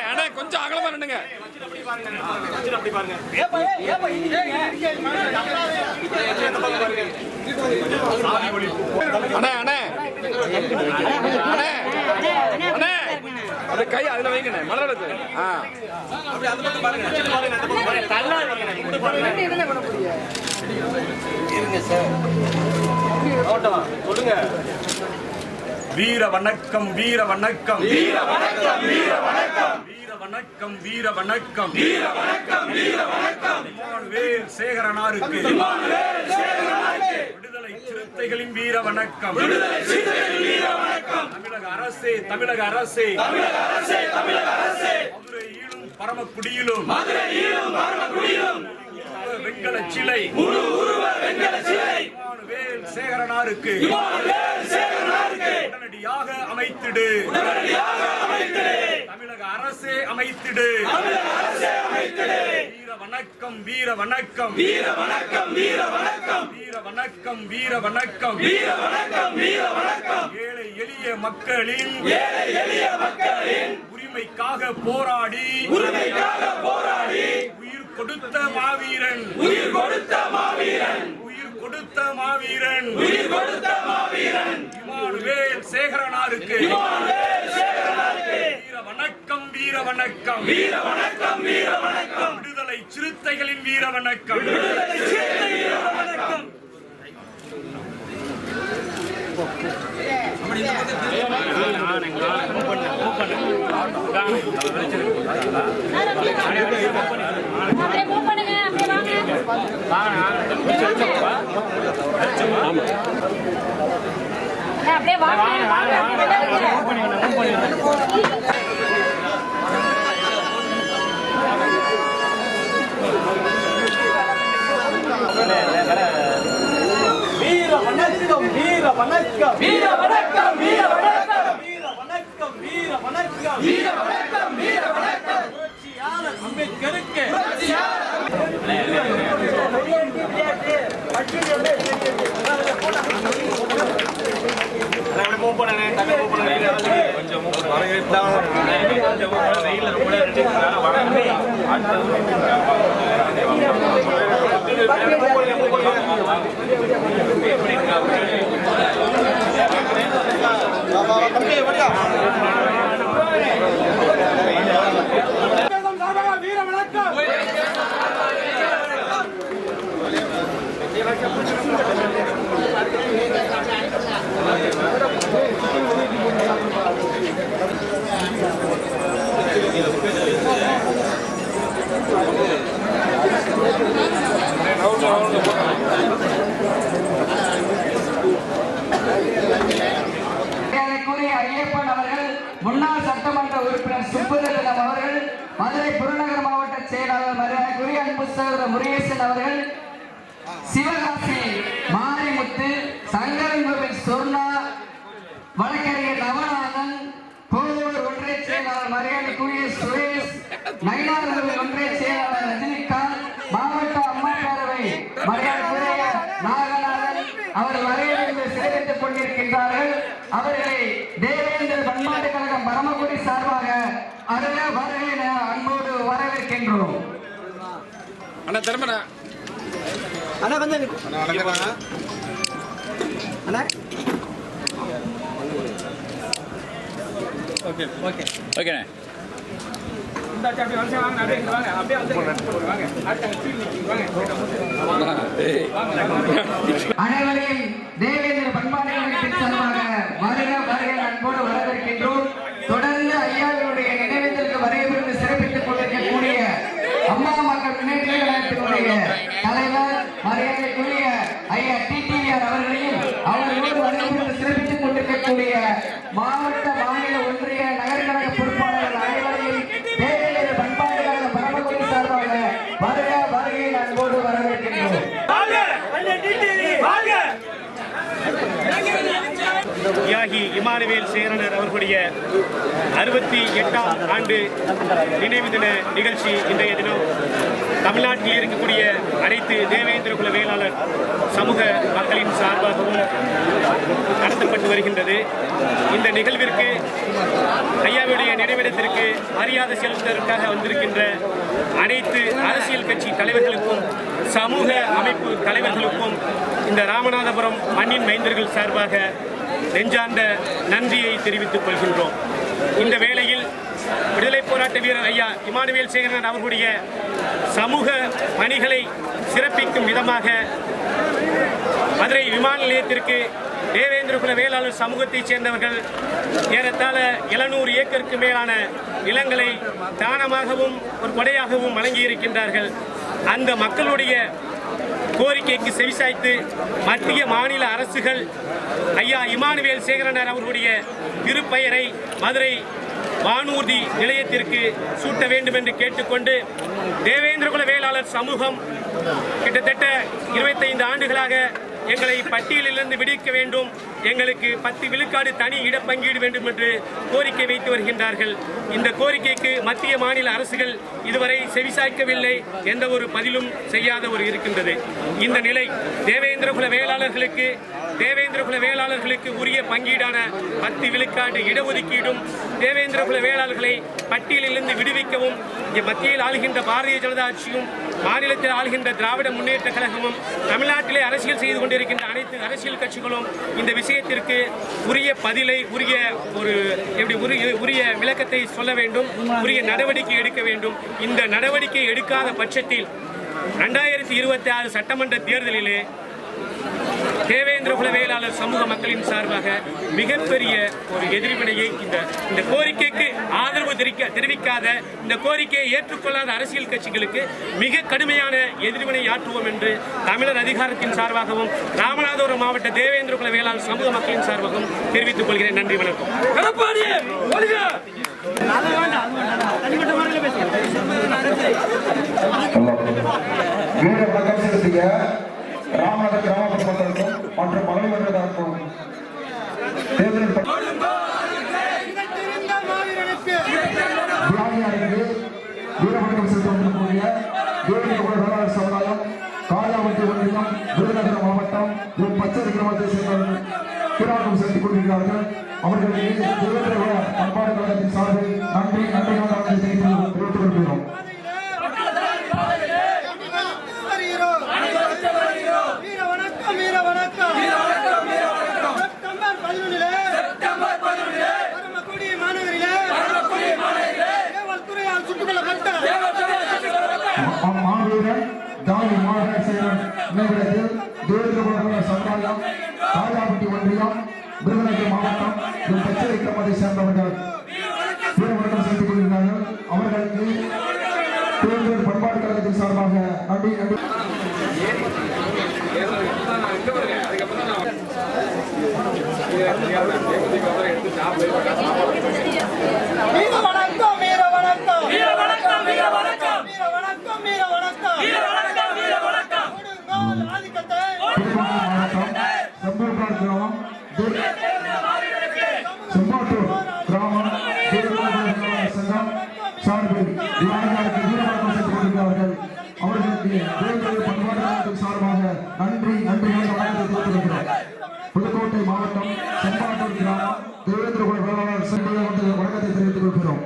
அண்ணே கொஞ்சம் அகலமா நின்னுங்க. அண்ணே அது கை அதுல வைங்கண்ணே. மலரது வீர வணக்கம் வீர வணக்கம் வீர வணக்கம் வீர வணக்கம் வீர வணக்கம் வீர வணக்கம் வீர வணக்கம் வீர வணக்கம். இமானுவேல் சேகரனாருக்கு விடுதலை சிறுத்தைகளின் வீர வணக்கம். விடுதலை சிறுத்தைகளின் வீர வணக்கம். தமிழக அரசே தமிழக அரசே தமிழக அரசே தமிழக அரசே. மதுரை ஈழும் பரமக்குடியிலும் வெண்கல சிலை முழு உருவ வெண்கல சிலை இமானுவேல் சேகரனாருக்கு உடனடியாக அமைத்திடு. தமிழக அரசே அமைத்திடு. வீர வணக்கம் வீர வணக்கம் வீர வணக்கம் வீர வணக்கம் வீர வணக்கம் வீர வணக்கம் வீர வணக்கம் வீர வணக்கம். ஏழை எளிய மக்களின் உரிமைக்காக போராடி உயிர் கொடுத்த மாவீரன் இமானுவேல் சேகரனாருக்கு வீர வணக்கம் வீர வணக்கம் வீர வணக்கம் வீர வணக்கம். விடுதலை சிறுத்தைகளின் வீர வணக்கம். அப்படியே வீர வணக்கம் வீர வணக்கம் வீர வணக்கம் வீர வணக்கம் வீர வணக்கம் வீர வணக்கம் வீர வணக்கம் வீர வணக்கம். புரட்சியாளர் அம்பேத்கருக்கு வீர வணக்கம். ஐயப்பன் அவர்கள், முன்னாள் சட்டமன்ற உறுப்பினர் சுப்புரத்தினம் அவர்கள், மதுரை புறநகர் மாவட்ட செயலாளர் மரியாதைக்குரிய அன்பு சகோதரர் முருகேசன் அவர்கள், சிவகாசி மாரிமுத்து, சங்கரங்கோவில் சொர்ணா, வழக்கறிஞர் நவநாதன், கோவூர் ஒன்றிய செயலாளர் மரியாதைக்குரிய சுரேஷ், நயினார்கோவில் ஒன்றிய செயலாளர் ரஜினிகாந்த், மாவட்ட அம்மா பேரவை மரியாதைக்குரிய நாகநாதன் அவர்கள் வரையிலிருந்து சிறப்பித்துக் கொண்டிருக்கின்றார்கள். அவர்களை தேவேந்திர பண்பாட்டு கழகம் பரமக்குடி சார்பாக அருக வருகை என அன்போடு வரவேற்கின்றோம். அண்ணா திரும்ப அண்ணா கொஞ்சம் அண்ணா ஓகே ஓகே ஓகேண்ணே. இந்த அப்படியே வந்து வாங்க, அப்படியே வந்து வாங்க. அனைவரையும் தேவேந்திர பண்பாட்டு கழகத்தின் சார்பாக வருக வருகை அன்போடு வரவேற்கின்றோம். தொடர்ந்து ஐயாவினுடைய நினைவேந்தலுக்கு வருகை சிறப்பித்துக் கொண்டிருக்கக்கூடிய அம்மா மக்கள் முன்னேற்ற கழகத்தினுடைய தலைவர் மரியாதைக்குரிய ஐயா டிடிஆர் அவர்களையும் அவர்களோடு வருகை சிறப்பித்துக் கொண்டிருக்கக்கூடிய மாவட்ட மாநில ஒன்றிய நகர்கழக பொறுப்பாளர்கள் அனைவரையும் தேவேந்திர பண்பாட்டு கழக பரமக்குடி சார்பாக வருக வருகை அன்போடு வரவேற்கின்றோம். தியாகி இமானுவேல் சேகரனர் அவர்களுடைய 68ஆம் ஆண்டு நினைவு தின நிகழ்ச்சி இன்றைய தினம் தமிழ்நாட்டில் இருக்கக்கூடிய அனைத்து தேவேந்திர குல வேளாளர் சமூக மக்களின் சார்பாகவும் நடத்தப்பட்டு வருகின்றது. இந்த நிகழ்விற்கு ஐயாவுடைய நினைவிடத்திற்கு மரியாதை செலுத்துவதற்காக வந்திருக்கின்ற அனைத்து அரசியல் கட்சி தலைவர்களுக்கும் சமூக அமைப்பு தலைவர்களுக்கும் இந்த ராமநாதபுரம் மண்ணின் மைந்தர்கள் சார்பாக நெஞ்சார்ந்த நன்றியை தெரிவித்துக் கொள்கின்றோம். இந்த வேளையில் விடுதலை போராட்ட வீரர் ஐயா இமானுவேல் சேகரன் அவர்களுடைய சமூக பணிகளை சிறப்பிக்கும் விதமாக மதுரை விமான நிலையத்திற்கு தேவேந்திர குல வேளாளர் சமூகத்தைச் சேர்ந்தவர்கள் ஏறத்தாழ 700 ஏக்கருக்கு மேலான நிலங்களை தானமாகவும் ஒரு கொடையாகவும் வழங்கியிருக்கின்றார்கள். அந்த மக்களுடைய கோரிக்கைக்கு செவிசாய்த்து மத்திய மாநில அரசுகள் ஐயா இமானுவேல் சேகரனார் அவர்களுடைய திருப்பெயரை மதுரை வானூர்தி நிலையத்திற்கு சூட்ட வேண்டும் என்று கேட்டுக்கொண்டு தேவேந்திர குல வேளாளர் சமூகம் கிட்டத்தட்ட 25 ஆண்டுகளாக எங்களை பட்டியலிலிருந்து விடுவிக்க வேண்டும், எங்களுக்கு 10 விழுக்காடு தனி இடப்பங்கீடு வேண்டும் என்று கோரிக்கை வைத்து வருகின்றார்கள். இந்த கோரிக்கைக்கு மத்திய மாநில அரசுகள் இதுவரை செவிசாய்க்கவில்லை, எந்த ஒரு பதிலும் செய்யாத ஒரு இருக்கின்றது. இந்த நிலை தேவேந்திர குல வேளாளர்களுக்கு உரிய பங்கீடான 10 விழுக்காடு இடஒதுக்கீடும் தேவேந்திர குல வேளாளர்களை பட்டியலிலிருந்து விடுவிக்கவும் மத்தியில் ஆளுகின்ற பாரதிய ஜனதா ஆட்சியும் மாநிலத்தில் ஆளுகின்ற திராவிட முன்னேற்ற கழகமும் தமிழ்நாட்டிலே அரசியல் செய்து கொண்டிருக்கின்ற அனைத்து அரசியல் கட்சிகளும் இந்த விஷயத்திற்கு உரிய பதிலை உரிய விளக்கத்தை சொல்ல வேண்டும், உரிய நடவடிக்கை எடுக்க வேண்டும். இந்த நடவடிக்கை எடுக்காத பட்சத்தில் 2026 சட்டமன்ற தேர்தலிலே தேவேந்திர குல வேளாளர் சமூக மக்களின் சார்பாக மிகப்பெரிய ஒரு எதிர்வினையை இந்த கோரிக்கைக்கு ஆதரவு தெரிவிக்காத, இந்த கோரிக்கையை ஏற்றுக்கொள்ளாத அரசியல் கட்சிகளுக்கு மிக கடுமையான எதிர்வினை ஆற்றுவோம் என்று தமிழர் அதிகாரத்தின் சார்பாகவும் ராமநாதபுரம் மாவட்ட தேவேந்திர குல வேளாளர் சமூக மக்களின் சார்பாகவும் தெரிவித்துக் கொள்கிறேன். நன்றி, வணக்கம். வீர வணக்கம் செலுத்திய ராமநாத கிராமப்புற மக்களுக்கும் மற்றும் மகளிர்களுக்கும் வீரவணக்கம் செலுத்த வந்திருக்கக்கூடிய தேவேந்திர குல வேளாளர் சமுதாயம் காயாவட்டி ஒன்றியம் விருதுநகர் ஒன்றியம் பச்சை கிராமத்தை சேர்ந்தவர்கள் வீரவணக்கம் செலுத்திக் கொண்டிருக்கிறார்கள். அவர்களுக்கு தேவேந்திர பண்பாடு கழகத்தின் சார்பில் நன்றி தெரிவித்துக் கொள்கிறோம். மாவீரன் தாய் மாவட்ட செயலர் நினைவிடத்தில் தேவேந்திர சமுதாயம் தாயாபட்டி ஒன்றியம் விருதுநகர் மாவட்டம் பச்சை கிராமத்தை சேர்ந்தவர்கள் வீரவணக்கம் செலுத்திக் கொண்டிருக்கிறார்கள். அவர்களுக்கு தேவேந்திர பண்பாடு கழகத்தின் சார்பாக நன்றி நன்றி. செம்பாட்டூர் கிராமம் சங்கம் சார்பில் வீரவணக்கம் செய்து கொண்டிருக்கிறார்கள். அவர்களுக்கு தேவேந்திர பண்பாடு சார்பாக நன்றி நன்றி வணக்கத்தை தெரிவித்துக் புதுக்கோட்டை மாவட்டம் செம்பாட்டூர் கிராமம் தேவேந்திர குல வேளாளர் சங்க வணக்கத்தை தெரிவித்துக் கொள்கிறோம்.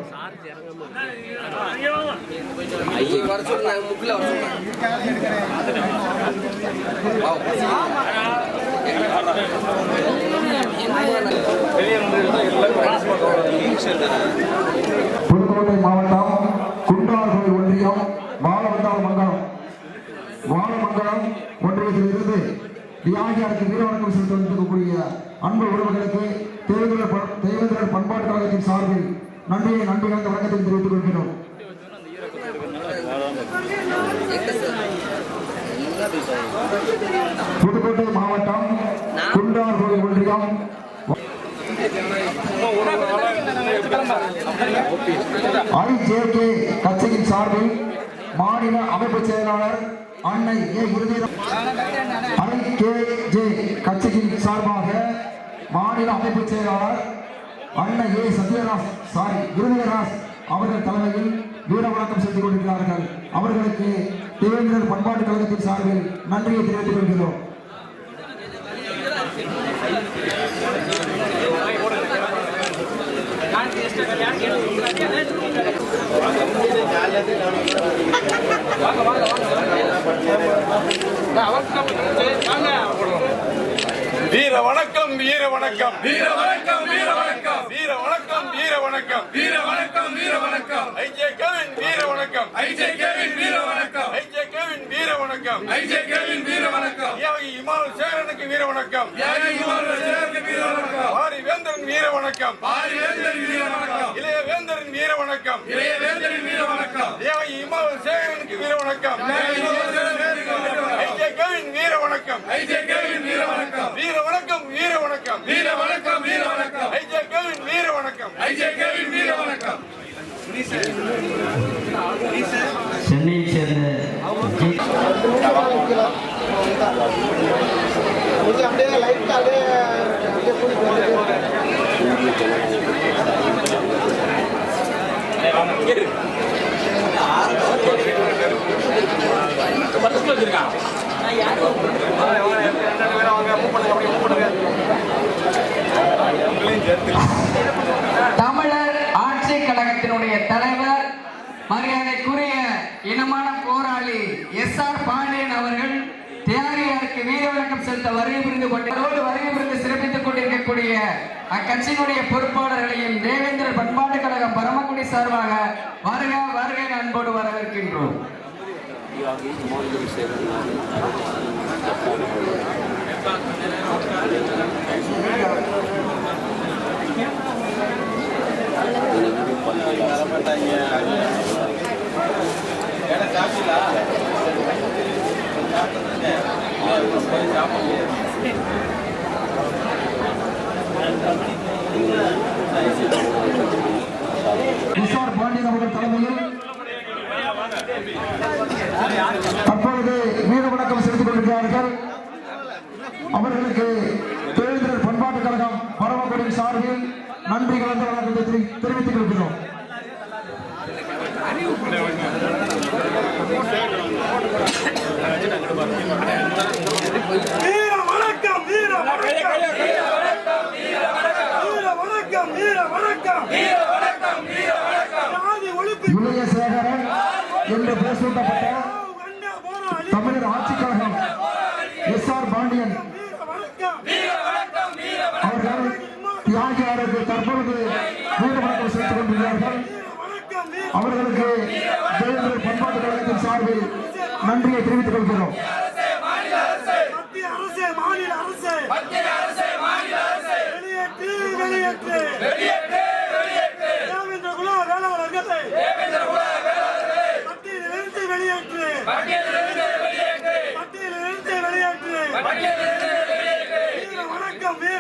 புதுக்கோட்டை மாவட்டம் குண்டார்கோவில் ஒன்றியம் வாழமங்கலம் ஒன்றியத்தில் இருந்து தியாகியாருக்கு வீரவணக்கம் செலுத்தக்கூடிய அன்பு உறவுகளுக்கு தேவேந்திர பண்பாட்டு கழகத்தின் சார்பில் நன்றி கலந்த வணக்கத்தை தெரிவித்துக் கொள்கிறோம். புதுக்கோட்டை மாவட்டம் குண்டார்கோவில் ஒன்றியம் IJK கட்சியின் சார்பில் மாநில அமைப்பு செயலாளர் அன்னை IKJ கட்சியின் சார்பாக மாநில அமைப்பு செயலாளர் அன்னை விருதுராஜ் அவர்கள் தலைமையில் வீரவணக்கம் செய்து கொண்டிருக்கிறார்கள். அவர்களுக்கு தேவேந்திர பண்பாட்டு கழகத்தின் சார்பில் நன்றியை தெரிவித்துக் கொள்கிறோம். வீர வணக்கம் வீர வணக்கம் வீர வணக்கம் வீர வணக்கம் வீர வணக்கம் வீர வணக்கம் வீர வணக்கம் வீர வணக்கம் ஐஜேகேவின் வீர வணக்கம் ஐஜேகேவின் வீர வணக்கம் ஐஜேகேவின் வீர வணக்கம் ஐஜேகேவின் வீர வணக்கம் தியாகி இமானுவேல் சேகரனுக்கு வீர வணக்கம் தியாகி இமானுவேல் சேகரனுக்கு வீர வணக்கம் பாரி வேந்தரின் வீர வணக்கம் பாரி வேந்தரின் வீர வணக்கம் இளைய வேந்தரின் வீர வணக்கம் இளைய வேந்தரின் வீர வணக்கம் தியாகி இமானுவேல் சேகரனுக்கு வீர வணக்கம் தியாகி இமானுவேல் சேகரனுக்கு வீர வணக்கம் ஐஜேகேவின் வீர வணக்கம் ஐஜேகேவின் வீர வணக்கம் வீர வணக்கம் வீர வணக்கம் வீர வணக்கம் வீர வணக்கம் ஐஜேகேவின் வீர வணக்கம் ஐஜேகேவின் வீர வணக்கம். சென்னையை சேர்ந்த தமிழர் ஆட்சி கழகத்தினுடைய தலைவர் மரியாதைக்குரிய இனமான போராளி SR பாண்டியன் அவர்கள் தியாகியாருக்கு வீரவணக்கம் செலுத்த வருகை புரிந்து சிறப்பித்துக் கொண்டிருக்கக்கூடிய அக்கட்சியினுடைய பொறுப்பாளர்களையும் தேவேந்திர பண்பாட்டு கழகம் பரமக்குடி சார்பாக வருக வருகை அன்போடு வரவேற்கின்றோம். SR பாண்டியன் அவர்கள் தலைமையில் தற்பொழுது வீர வணக்கம் செலுத்திக் கொண்டிருக்கிறார்கள். அவர்களுக்கு தேவேந்திர பண்பாட்டு கழகம் பரமக்குடி சார்பில் நன்றி கலந்த வணக்கத்தை தெரிவித்துக் கொள்கிறோம். வீர என்று பெயர் சூட்டப்பட்ட தமிழர் ஆட்சிக் கழகம் SR பாண்டியன் அவர்கள் தியாகியாருக்கு தற்பொழுது வீர வணக்கம் செலுத்திக் கொண்டிருக்கிறார்கள். அவர்களுக்கு தேவேந்திரர் பண்பாட்டு கழகத்தின் சார்பில் நன்றியை தெரிவித்துக் கொள்கிறோம்.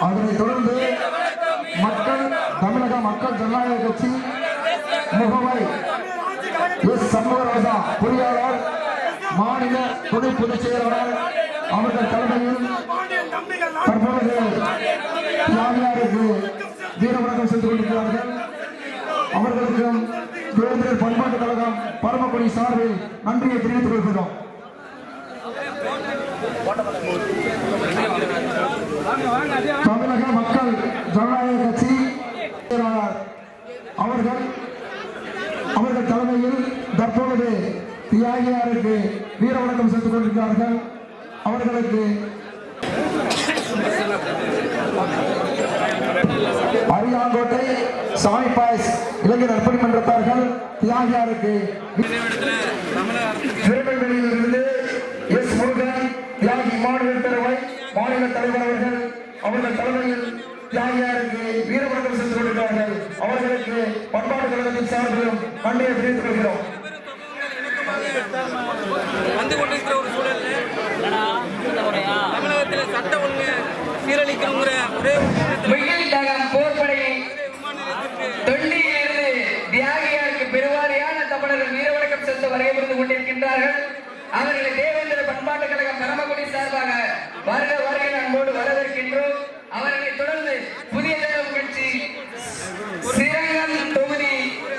அதனைத் தொடர்ந்து தமிழக மக்கள் ஜனநாயக கட்சி முகவர் சண்முகராஜா பொறியாளர் மாநில துணை பொதுச் செயலாளர் அவர்கள் தலைமையில் தற்பொழுது தியாகியாருக்கு வீர வணக்கம் சென்று கொண்டிருக்கிறார்கள். அவர்களுக்கும் தேவேந்திரர் பண்பாட்டு கழகம் பரமக்குடி சார்பில் நன்றியை தெரிவித்துக் கொள்கிறோம். தமிழக மக்கள் ஜனநாயக கட்சி அவர்கள் தலைமையில் தற்பொழுது தியாகியாருக்கு வீர வணக்கம் செலுத்திக் கொண்டிருக்கிறார்கள். அவர்களுக்கு அரியாங்கோட்டை சாமி பாய்ஸ் இளைஞர் நற்பணி மன்றத்தார்கள் தியாகியாருக்கு திருநெல்வேலியிலிருந்து எஸ் முருகன் தியாகி இமானுவேல் பேரவை மாநில தலைவர் அவர்கள் தலைமையில் தியாகியாருக்கு வீர வணக்கம் செலுத்திக் கொண்டிருக்கிறார்கள். அவர்களுக்கு பண்பாட்டு கழகத்தின் சார்பிலும் நன்றியை தெரிவித்துக் கொள்கிறோம். வந்து கொண்டிருக்கிற ஒரு சூழலில் தமிழகத்தில் சட்ட ஒழுங்கு சீரழிக்கணுங்கிற ஒரே போர்படையை தொண்டியிலிருந்து தியாகியாருக்கு பெருவாரியான தமிழர்கள் வீர வணக்கம் செலுத்த வரையறுந்து கொண்டிருக்கின்றார்கள். அவர்களை தேவேந்திர பண்பாட்டு கழகம் பரமக்குடி சார்பாக வருக வருகை அன்போடு வரவேற்கின்றோம். அவர்களை தொடர்ந்து புதிய தேர்தல் கட்சி ஸ்ரீரங்கம் தொகுதி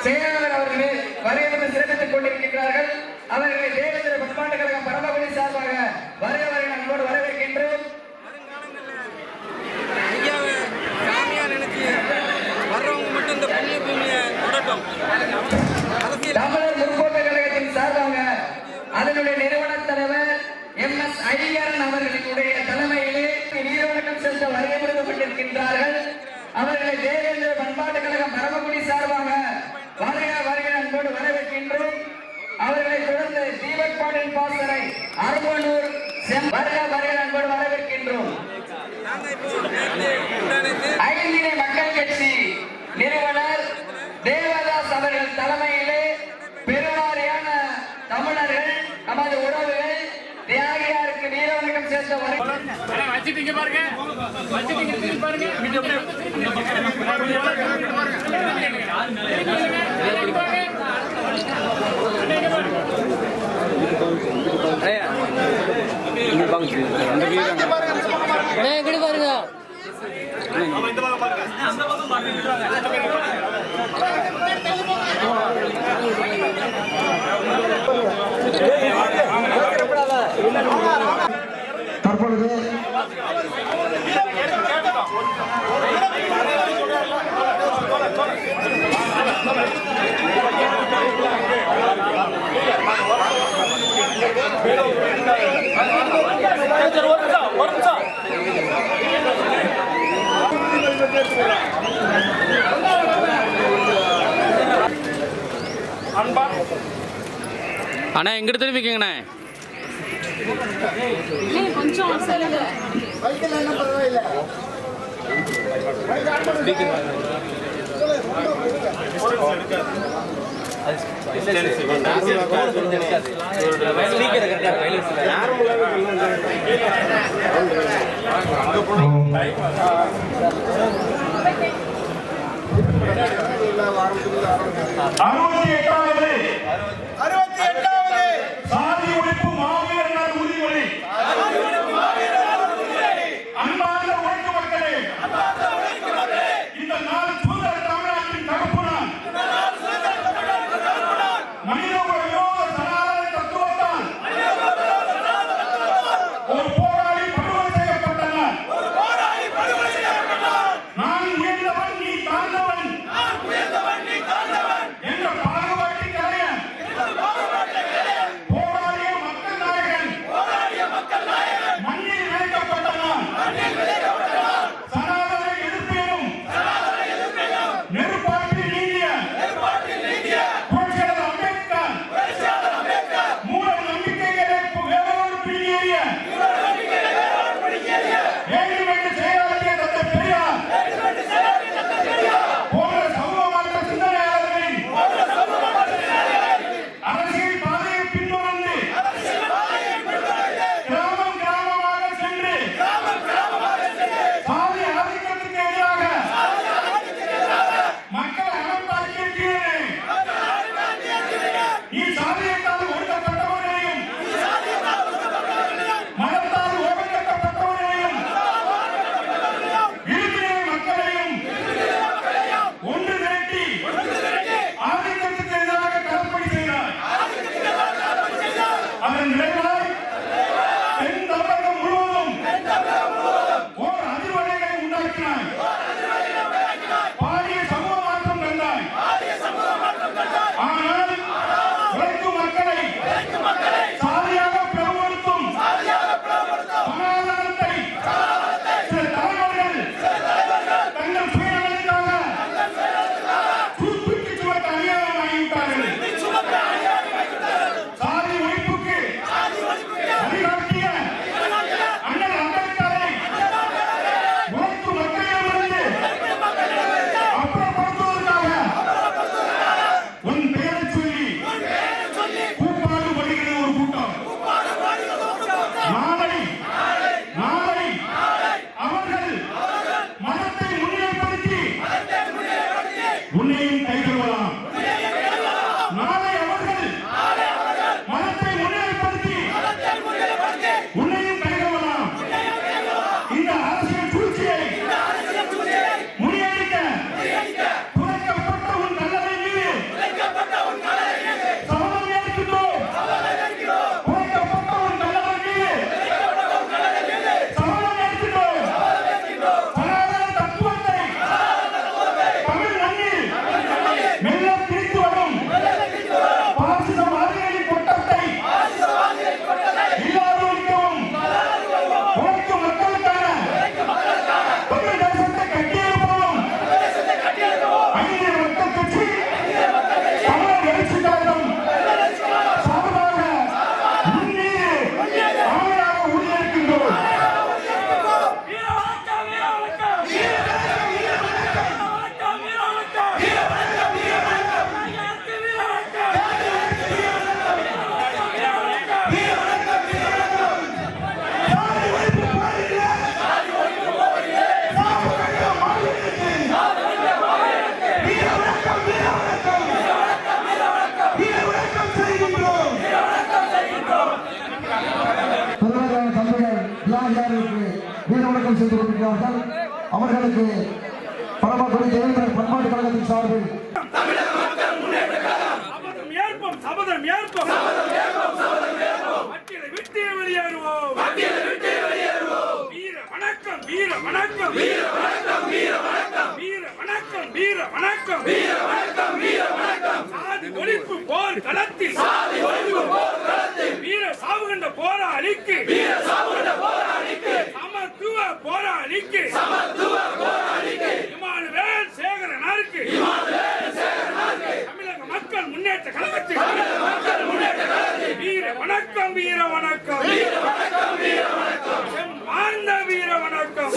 செயலாளர் அவர்கள் வரையறுந்து சிறப்பித்துக் கொண்டிருக்கின்றார்கள். அவர்களை தேவேந்திர பண்பாட்டு கழகம் பரமக்குடி சார்பாக வருக வருகை அன்போடு வரவேற்கின்றோம். வர்றவங்க மட்டும் இந்த புண்ணிய பூமியை தொடட்டும். தமிழர் முற்போக்கு கழகத்தின் சார்பாக அதனுடைய நிறுவன தலைவர் MS ஐயரன் அவர்களுடைய தலைமையிலே வீர வணக்கம் செலுத்த வருகை கொண்டிருக்கின்றார்கள். அவர்களை தேவேந்திர பண்பாட்டு கழகம் பரமக்குடி சார்பாக வருக வருகை அன்போடு வரவேற்கின்றோம். அவர்களை தொடர்ந்து தீபக்பாடின் பாசறை அரும்பனூர் வருக வருகை அன்போடு வரவேற்கின்றோம். ஐந்தினை மக்கள் கட்சி நிறுவனர் தேவதாஸ் அவர்கள் தலைமையிலே பெருவாரியான தமிழர்கள் நமது உறவுகள் தியாகியாருக்கு வீர வணக்கம் செலுத்த தற்பொழுது அண்ணா எங்கிட்ட திரும்பிக்கங்கண்ணே. கொஞ்சம் சாதி ஒழிப்பு மாவீரர் நாள் உறுதிமொழி. அன்பார்ந்த உழைக்கும் மக்களே, இந்த நாள் சுதந்திர தமிழ்நாட்டின் தகப்பு நாள். மனித விரோத சனாதன தத்துவத்தால் ஒரு போராளி படுகொலை செய்யப்பட்ட நாள். நான் உயர்ந்தவன் நீ தாழ்ந்தவன் என்ற பாகுபாட்டை களைய செய்து கொண்டிருக்கிறார்கள். அவர்களுக்கு பரமக்குடி தேவேந்திர பண்பாட்டு கழகத்தின் சார்பில் சபதம் ஏற்போம் மத்தியில விட்டு வெளியேறுவோம் வீர வணக்கம் வீர வணக்கம் வீர வணக்கம் வீர வணக்கம் வீர வணக்கம் வீர வணக்கம் வீர வணக்கம் வீர வணக்கம் சாதி ஒழிப்பு போர் களத்தில் வீர சாவுகண்ட போராளிக்கு சமத்துவ போராளிக்கு இமானுவேல் சேகரனாருக்கு தமிழக மக்கள் முன்னேற்ற கழகத்தில் வீர வணக்கம் வீர வணக்கம் செம்மார்ந்த வீர வணக்கம்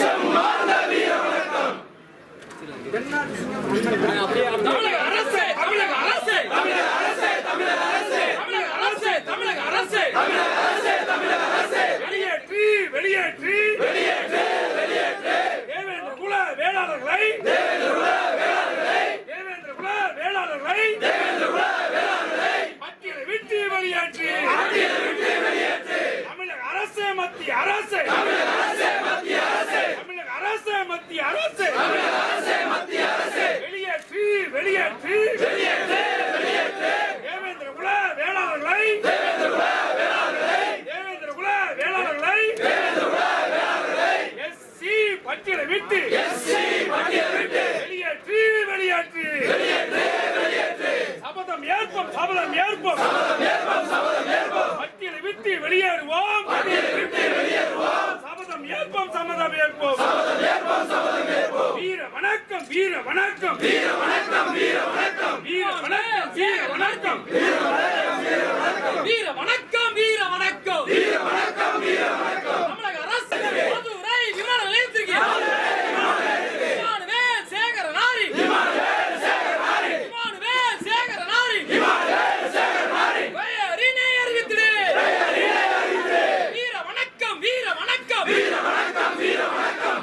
தமிழக அரசே தமிழக அரசே தமிழக அரசே தமிழக அரசே தமிழக அரசே தமிழக அரசே தமிழக அரசே தமிழக அரசே வெளியேற்று வெளியேற்று வெளியேற்று வெளியேற்று தேவேந்திர குல வேளாளர்களை தேவேந்திர குல வேளாளர்களை தேவேந்திர குல வேளாளர்களை தேவேந்திர குல வேளாளர்களை பட்டியலை விட்டு வெளியேற்று பட்டியலை விட்டு வெளியேற்று தமிழக அரசே மத்திய அரசே தமிழக அரசே மத்திய அரசே தமிழக அரசே மத்திய அரசே தமிழக அரசே மத்திய அரசே வெளியேற்று வெளியேற்று வெளியேற்று வெளியேற்று தேவேந்திர குல வேளாளர்களை தேவேந்திர குல வேளாளர்களை தேவேந்திர குல வேளாளர்களை தேவேந்திர குல வேளாளர்களை எஸ்சி பட்டியலை விட்டு எஸ்சி பட்டியலை விட்டு வெளியேற்று வெளியேற்று வெளியேற்று வெளியேற்று சபதம் ஏற்போம் சபதம் ஏற்போம் சபதம் ஏற்போம் சபதம் ஏற்போம் பட்டியலை விட்டு வெளியேறுவோம் பட்டியலை விட்டு வெளியேறுவோம் சபதம் ஏற்போம் சபதம் ஏற்போம் சபதம் ஏற்போம் சபதம் ஏற்போம் வீர வணக்கம் வீர வணக்கம் வீர வணக்கம் வீர வணக்கம் வீர வணக்கம் வீர வணக்கம் வீர வணக்கம் வீர வணக்கம் வீர வணக்கம் வீர வணக்கம் வீர வணக்கம் தமிழக அரசு மதுரை விமான நிலையத்திற்கு இமானுவேல் சேகரனாரி இமானுவேல் சேகரனாரி இமானுவேல் சேகரனாரி இமானுவேல் சேகரனாரி பெயரினை அறிவித்திடு பெயரினை அறிவித்திடு வீர வணக்கம் வீர வணக்கம் வீர வணக்கம் வீர வணக்கம்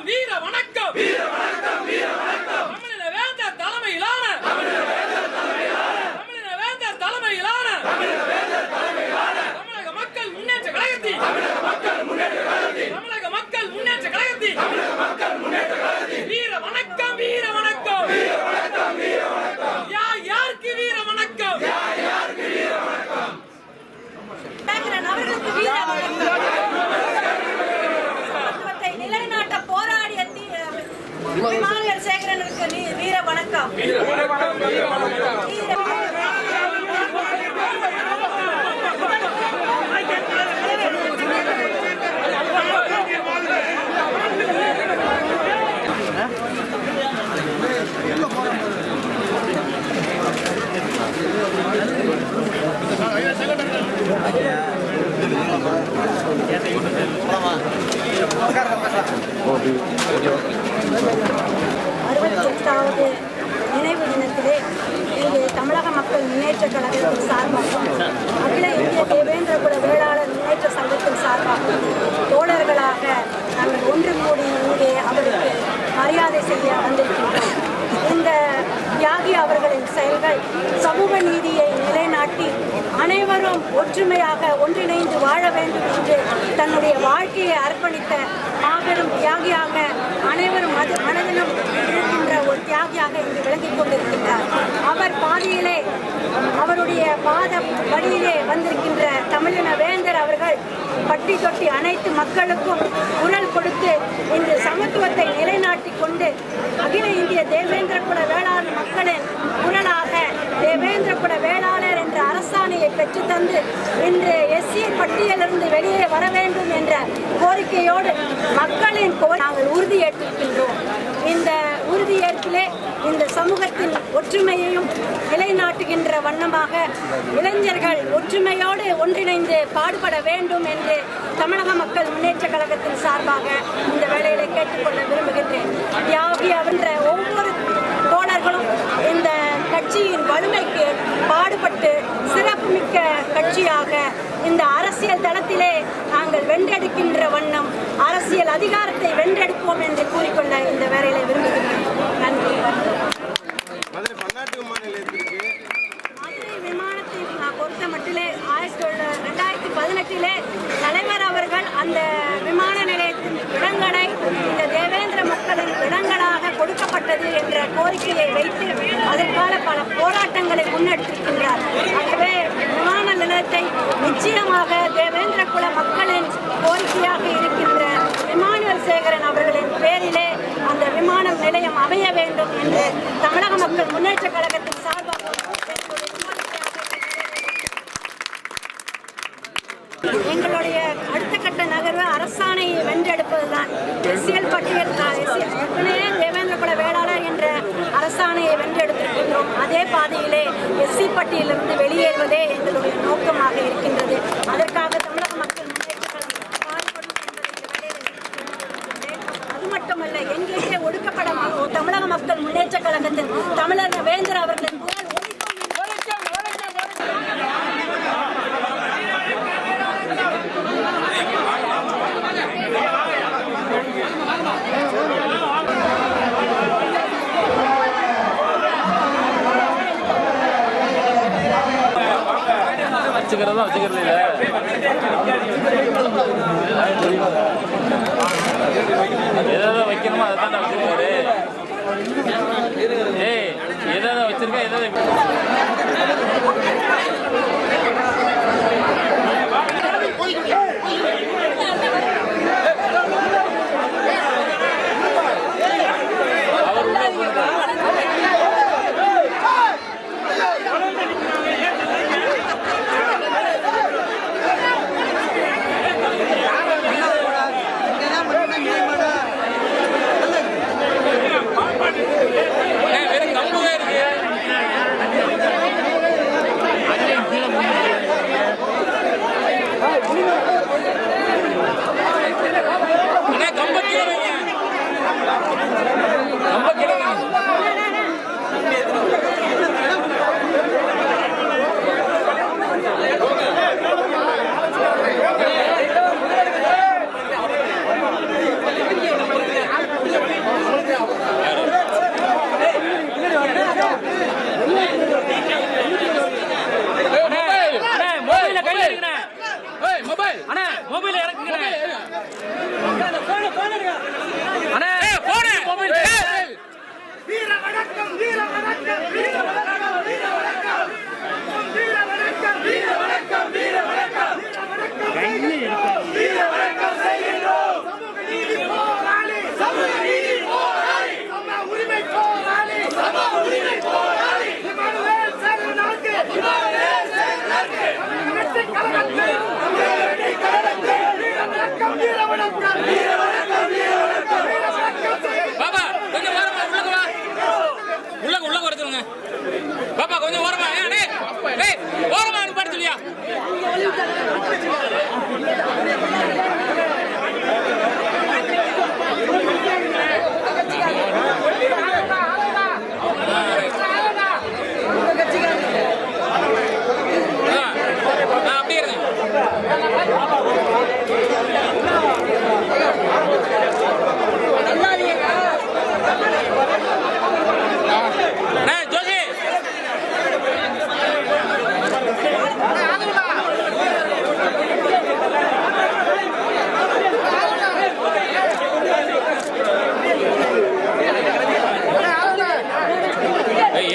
வீர வணக்கம் வீர வணக்கம் வீர வணக்கம் வீர வணக்கம் தமிழின வேந்தர் தலைமையிலான தமிழின வேந்தர் தலைமையிலான தமிழின வேந்தர் தலைமையிலான தமிழின வேந்தர் தலைமையிலான தமிழக மக்கள் முன்னேற்ற கழகத்தின் தமிழக மக்கள் முன்னேற்ற கழகத்தின் தமிழக மக்கள் முன்னேற்ற கழகத்தின் தமிழக மக்கள் முன்னேற்ற கழகத்தின் வீர வணக்கம் வீர வணக்கம் வீர வணக்கம் வீர வணக்கம் யாருக்கு வீர வணக்கம் யாருக்கு வீர வணக்கம் அவர்களுக்கு வீர வணக்கம் சமத்துவத்தை நிலைநாட்ட போராடிய இமானுவேல் சேகரனுக்கு வீர வணக்கம் வீர வணக்கம் வீர வணக்கம் அறுபத்தெட்டாவது நினைவு தினத்திலே இங்கே தமிழக மக்கள் முன்னேற்ற கழகத்தின் சார்பாக அகில இந்திய தேவேந்திர குல வேளாளர் முன்னேற்ற சங்கத்தின் சார்பாக தோழர்களாக நாங்கள் ஒன்று கூடி இங்கே அவருக்கு மரியாதை செய்ய வந்திருக்கின்றோம். இந்த தியாகி அவர்களின் செயல்கள் சமூக நீதியை நிலைநாட்டி அனைவரும் ஒற்றுமையாக ஒன்றிணைந்து வாழ வேண்டும் என்று தன்னுடைய வாழ்க்கையை அர்ப்பணித்த மாபெரும் தியாகியாக அனைவரும் மனதிலும் இருக்கின்ற ஒரு தியாகியாக இங்கு விளங்கிக் கொண்டிருக்கின்றார். அவர் பாதையிலே அவருடைய பாத வழியிலே வந்திருக்கின்ற தமிழின வேந்தர் அவர்கள் பட்டி தொட்டி அனைத்து மக்களுக்கும் குரல் கொடுத்து இந்த சமத்துவத்தை நிலைநாட்டி கொண்டு அகில இந்திய தேவேந்திர குல வேளாளர் மக்களின் குரலாக தேவேந்திர குல வேளாளர் என்ற அரசாணையை பெற்றுத்தந்து இன்று எஸ்சி பட்டியலிருந்து வெளியே வர வேண்டும் என்ற கோரிக்கையோடு மக்களின் நாங்கள் உறுதியேற்றிருக்கின்றோம். இந்த உறுதியேற்பிலே இந்த சமூகத்தின் ஒற்றுமையையும் நிலைநாட்டுகின்ற வண்ணமாக இளைஞர்கள் ஒற்றுமையோடு ஒன்றிணைந்து பாடுபட வேண்டும் என்று தமிழக மக்கள் முன்னேற்ற கழகத்தின் சார்பாக இந்த வேளையிலே கேட்டுக்கொள்ள விரும்புகின்றேன். தியாகி என்ற ஒவ்வொரு தோழர்களும் இந்த கட்சியின் வலிமைக்கு பாடுபட்டு சிறப்புமிக்க கட்சியாக இந்த அரசியல் தளத்திலே நாங்கள் வென்றெடுக்கின்ற வண்ணம் அரசியல் அதிகாரத்தை வென்றெடுப்போம் என்று கூறிக்கொள்ள இந்த வேளையிலே விரும்புகின்றேன். நன்றி. மதுரை விமானத்தை பொறுத்த மட்டிலே 2018 தலைவர் அவர்கள் அந்த விமான நிலையத்தின் இடங்களை மக்களின் இடங்களாக கொடுக்கப்பட்டது என்ற கோரிக்கையை வைத்து அதற்கான பல போராட்டங்களை முன்னெடுத்திருக்கின்றார். ஆகவே விமான நிலையத்தை நிச்சயமாக தேவேந்திர குல மக்களின் கோரிக்கையாக இருக்கின்ற இமானுவேல் சேகரன் அவர்களின் பேரிலே அந்த விமான நிலையம் அமைய வேண்டும் என்று தமிழக மக்கள் முன்னேற்ற கழகத்தின் சார்பாக எங்களுடைய அடுத்த கட்ட நகர்வு அரசாணையை வென்றெடுப்பதுதான். எஸ்சிஎல் பட்டியல் ஏற்கனவே தேவேந்திர குல வேளாளர் என்ற அரசாணையை வென்றெடுத்திருக்கின்றோம். அதே பாதையிலே எஸ்சி பட்டியலிருந்து வெளியேறுவதே எங்களுடைய நோக்கமாக இருக்கின்றது. அதற்காக தமிழக மக்கள் முன்னேற்ற கழகம் பாடுபடும் என்பதை அது மட்டுமல்ல, எங்கேயே ஒடுக்கப்பட தமிழக மக்கள் முன்னேற்ற கழகத்தின் தமிழர் வேந்தர் அவர்களின் புகழ் வச்சுக்கிறதா வச்சுக்கிறது இல்லை. எதாவது வைக்கணுமோ அதை தான் வச்சிருக்காரு. ஏய் எதாவது வச்சிருக்கேன் எதாவது பாப்பா கொஞ்சம் ஓரமா ஓரமா படுத்துலியா. அப்படியே இருங்க. ஜோசி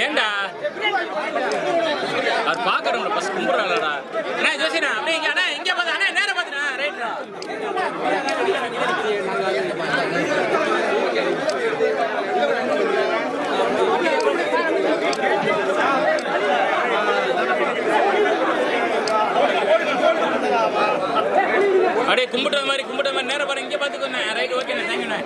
ஏண்டா அவர் பாக்குறவங்க பஸ் கும்பிடுறாடா. அண்ணா ஜோசினா அப்படியே இங்க அண்ணா இங்க பாத்து அண்ணா நேரா பாத்துனா ரைட்ரா. அப்படியே கும்பிட்ட மாதிரி நேரா பாரு இங்க பாத்துக்கோண்ணே. ரைட் ஓகேண்ணே தேங்க்யூண்ணே.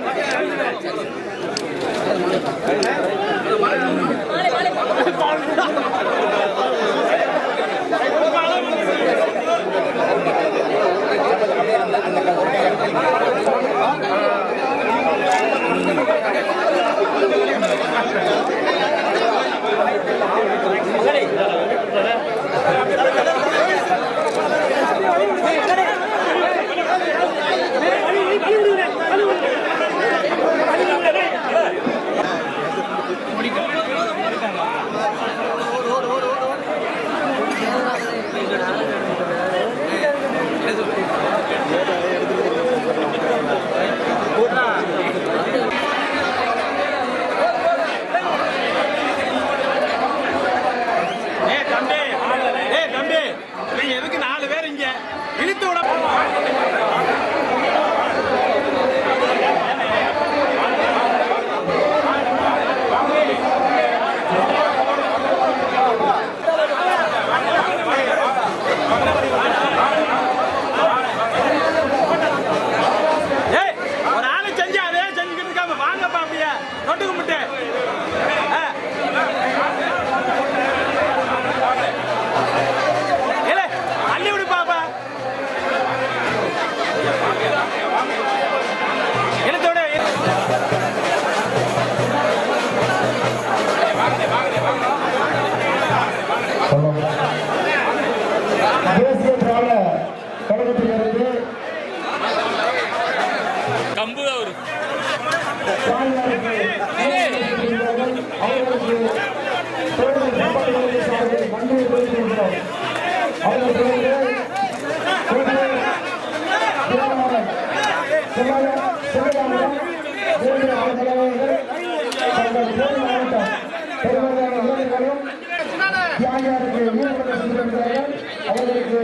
அதற்கு ஈடுபட்டு சென்றிருக்கிறார்கள். அவர்களுக்கு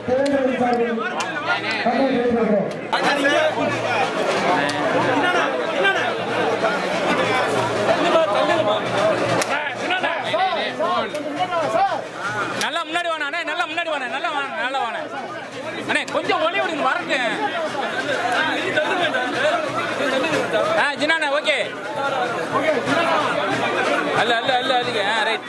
தேர்தல் சார்பில் நன்றி தெரிவிக்கிறோம். நல்லா முன்னாடி வாண்ணே, அண்ணே நல்லா முன்னாடி வாண்ணே, நல்லா வாண்ணே, நல்லா வாண்ணே அண்ணே, கொஞ்சம் ஒளி விடுங்க வரக்கு. ஜினாண்ணே ஓகே. அல்ல அல்ல அல்ல அல்ல ரைட்.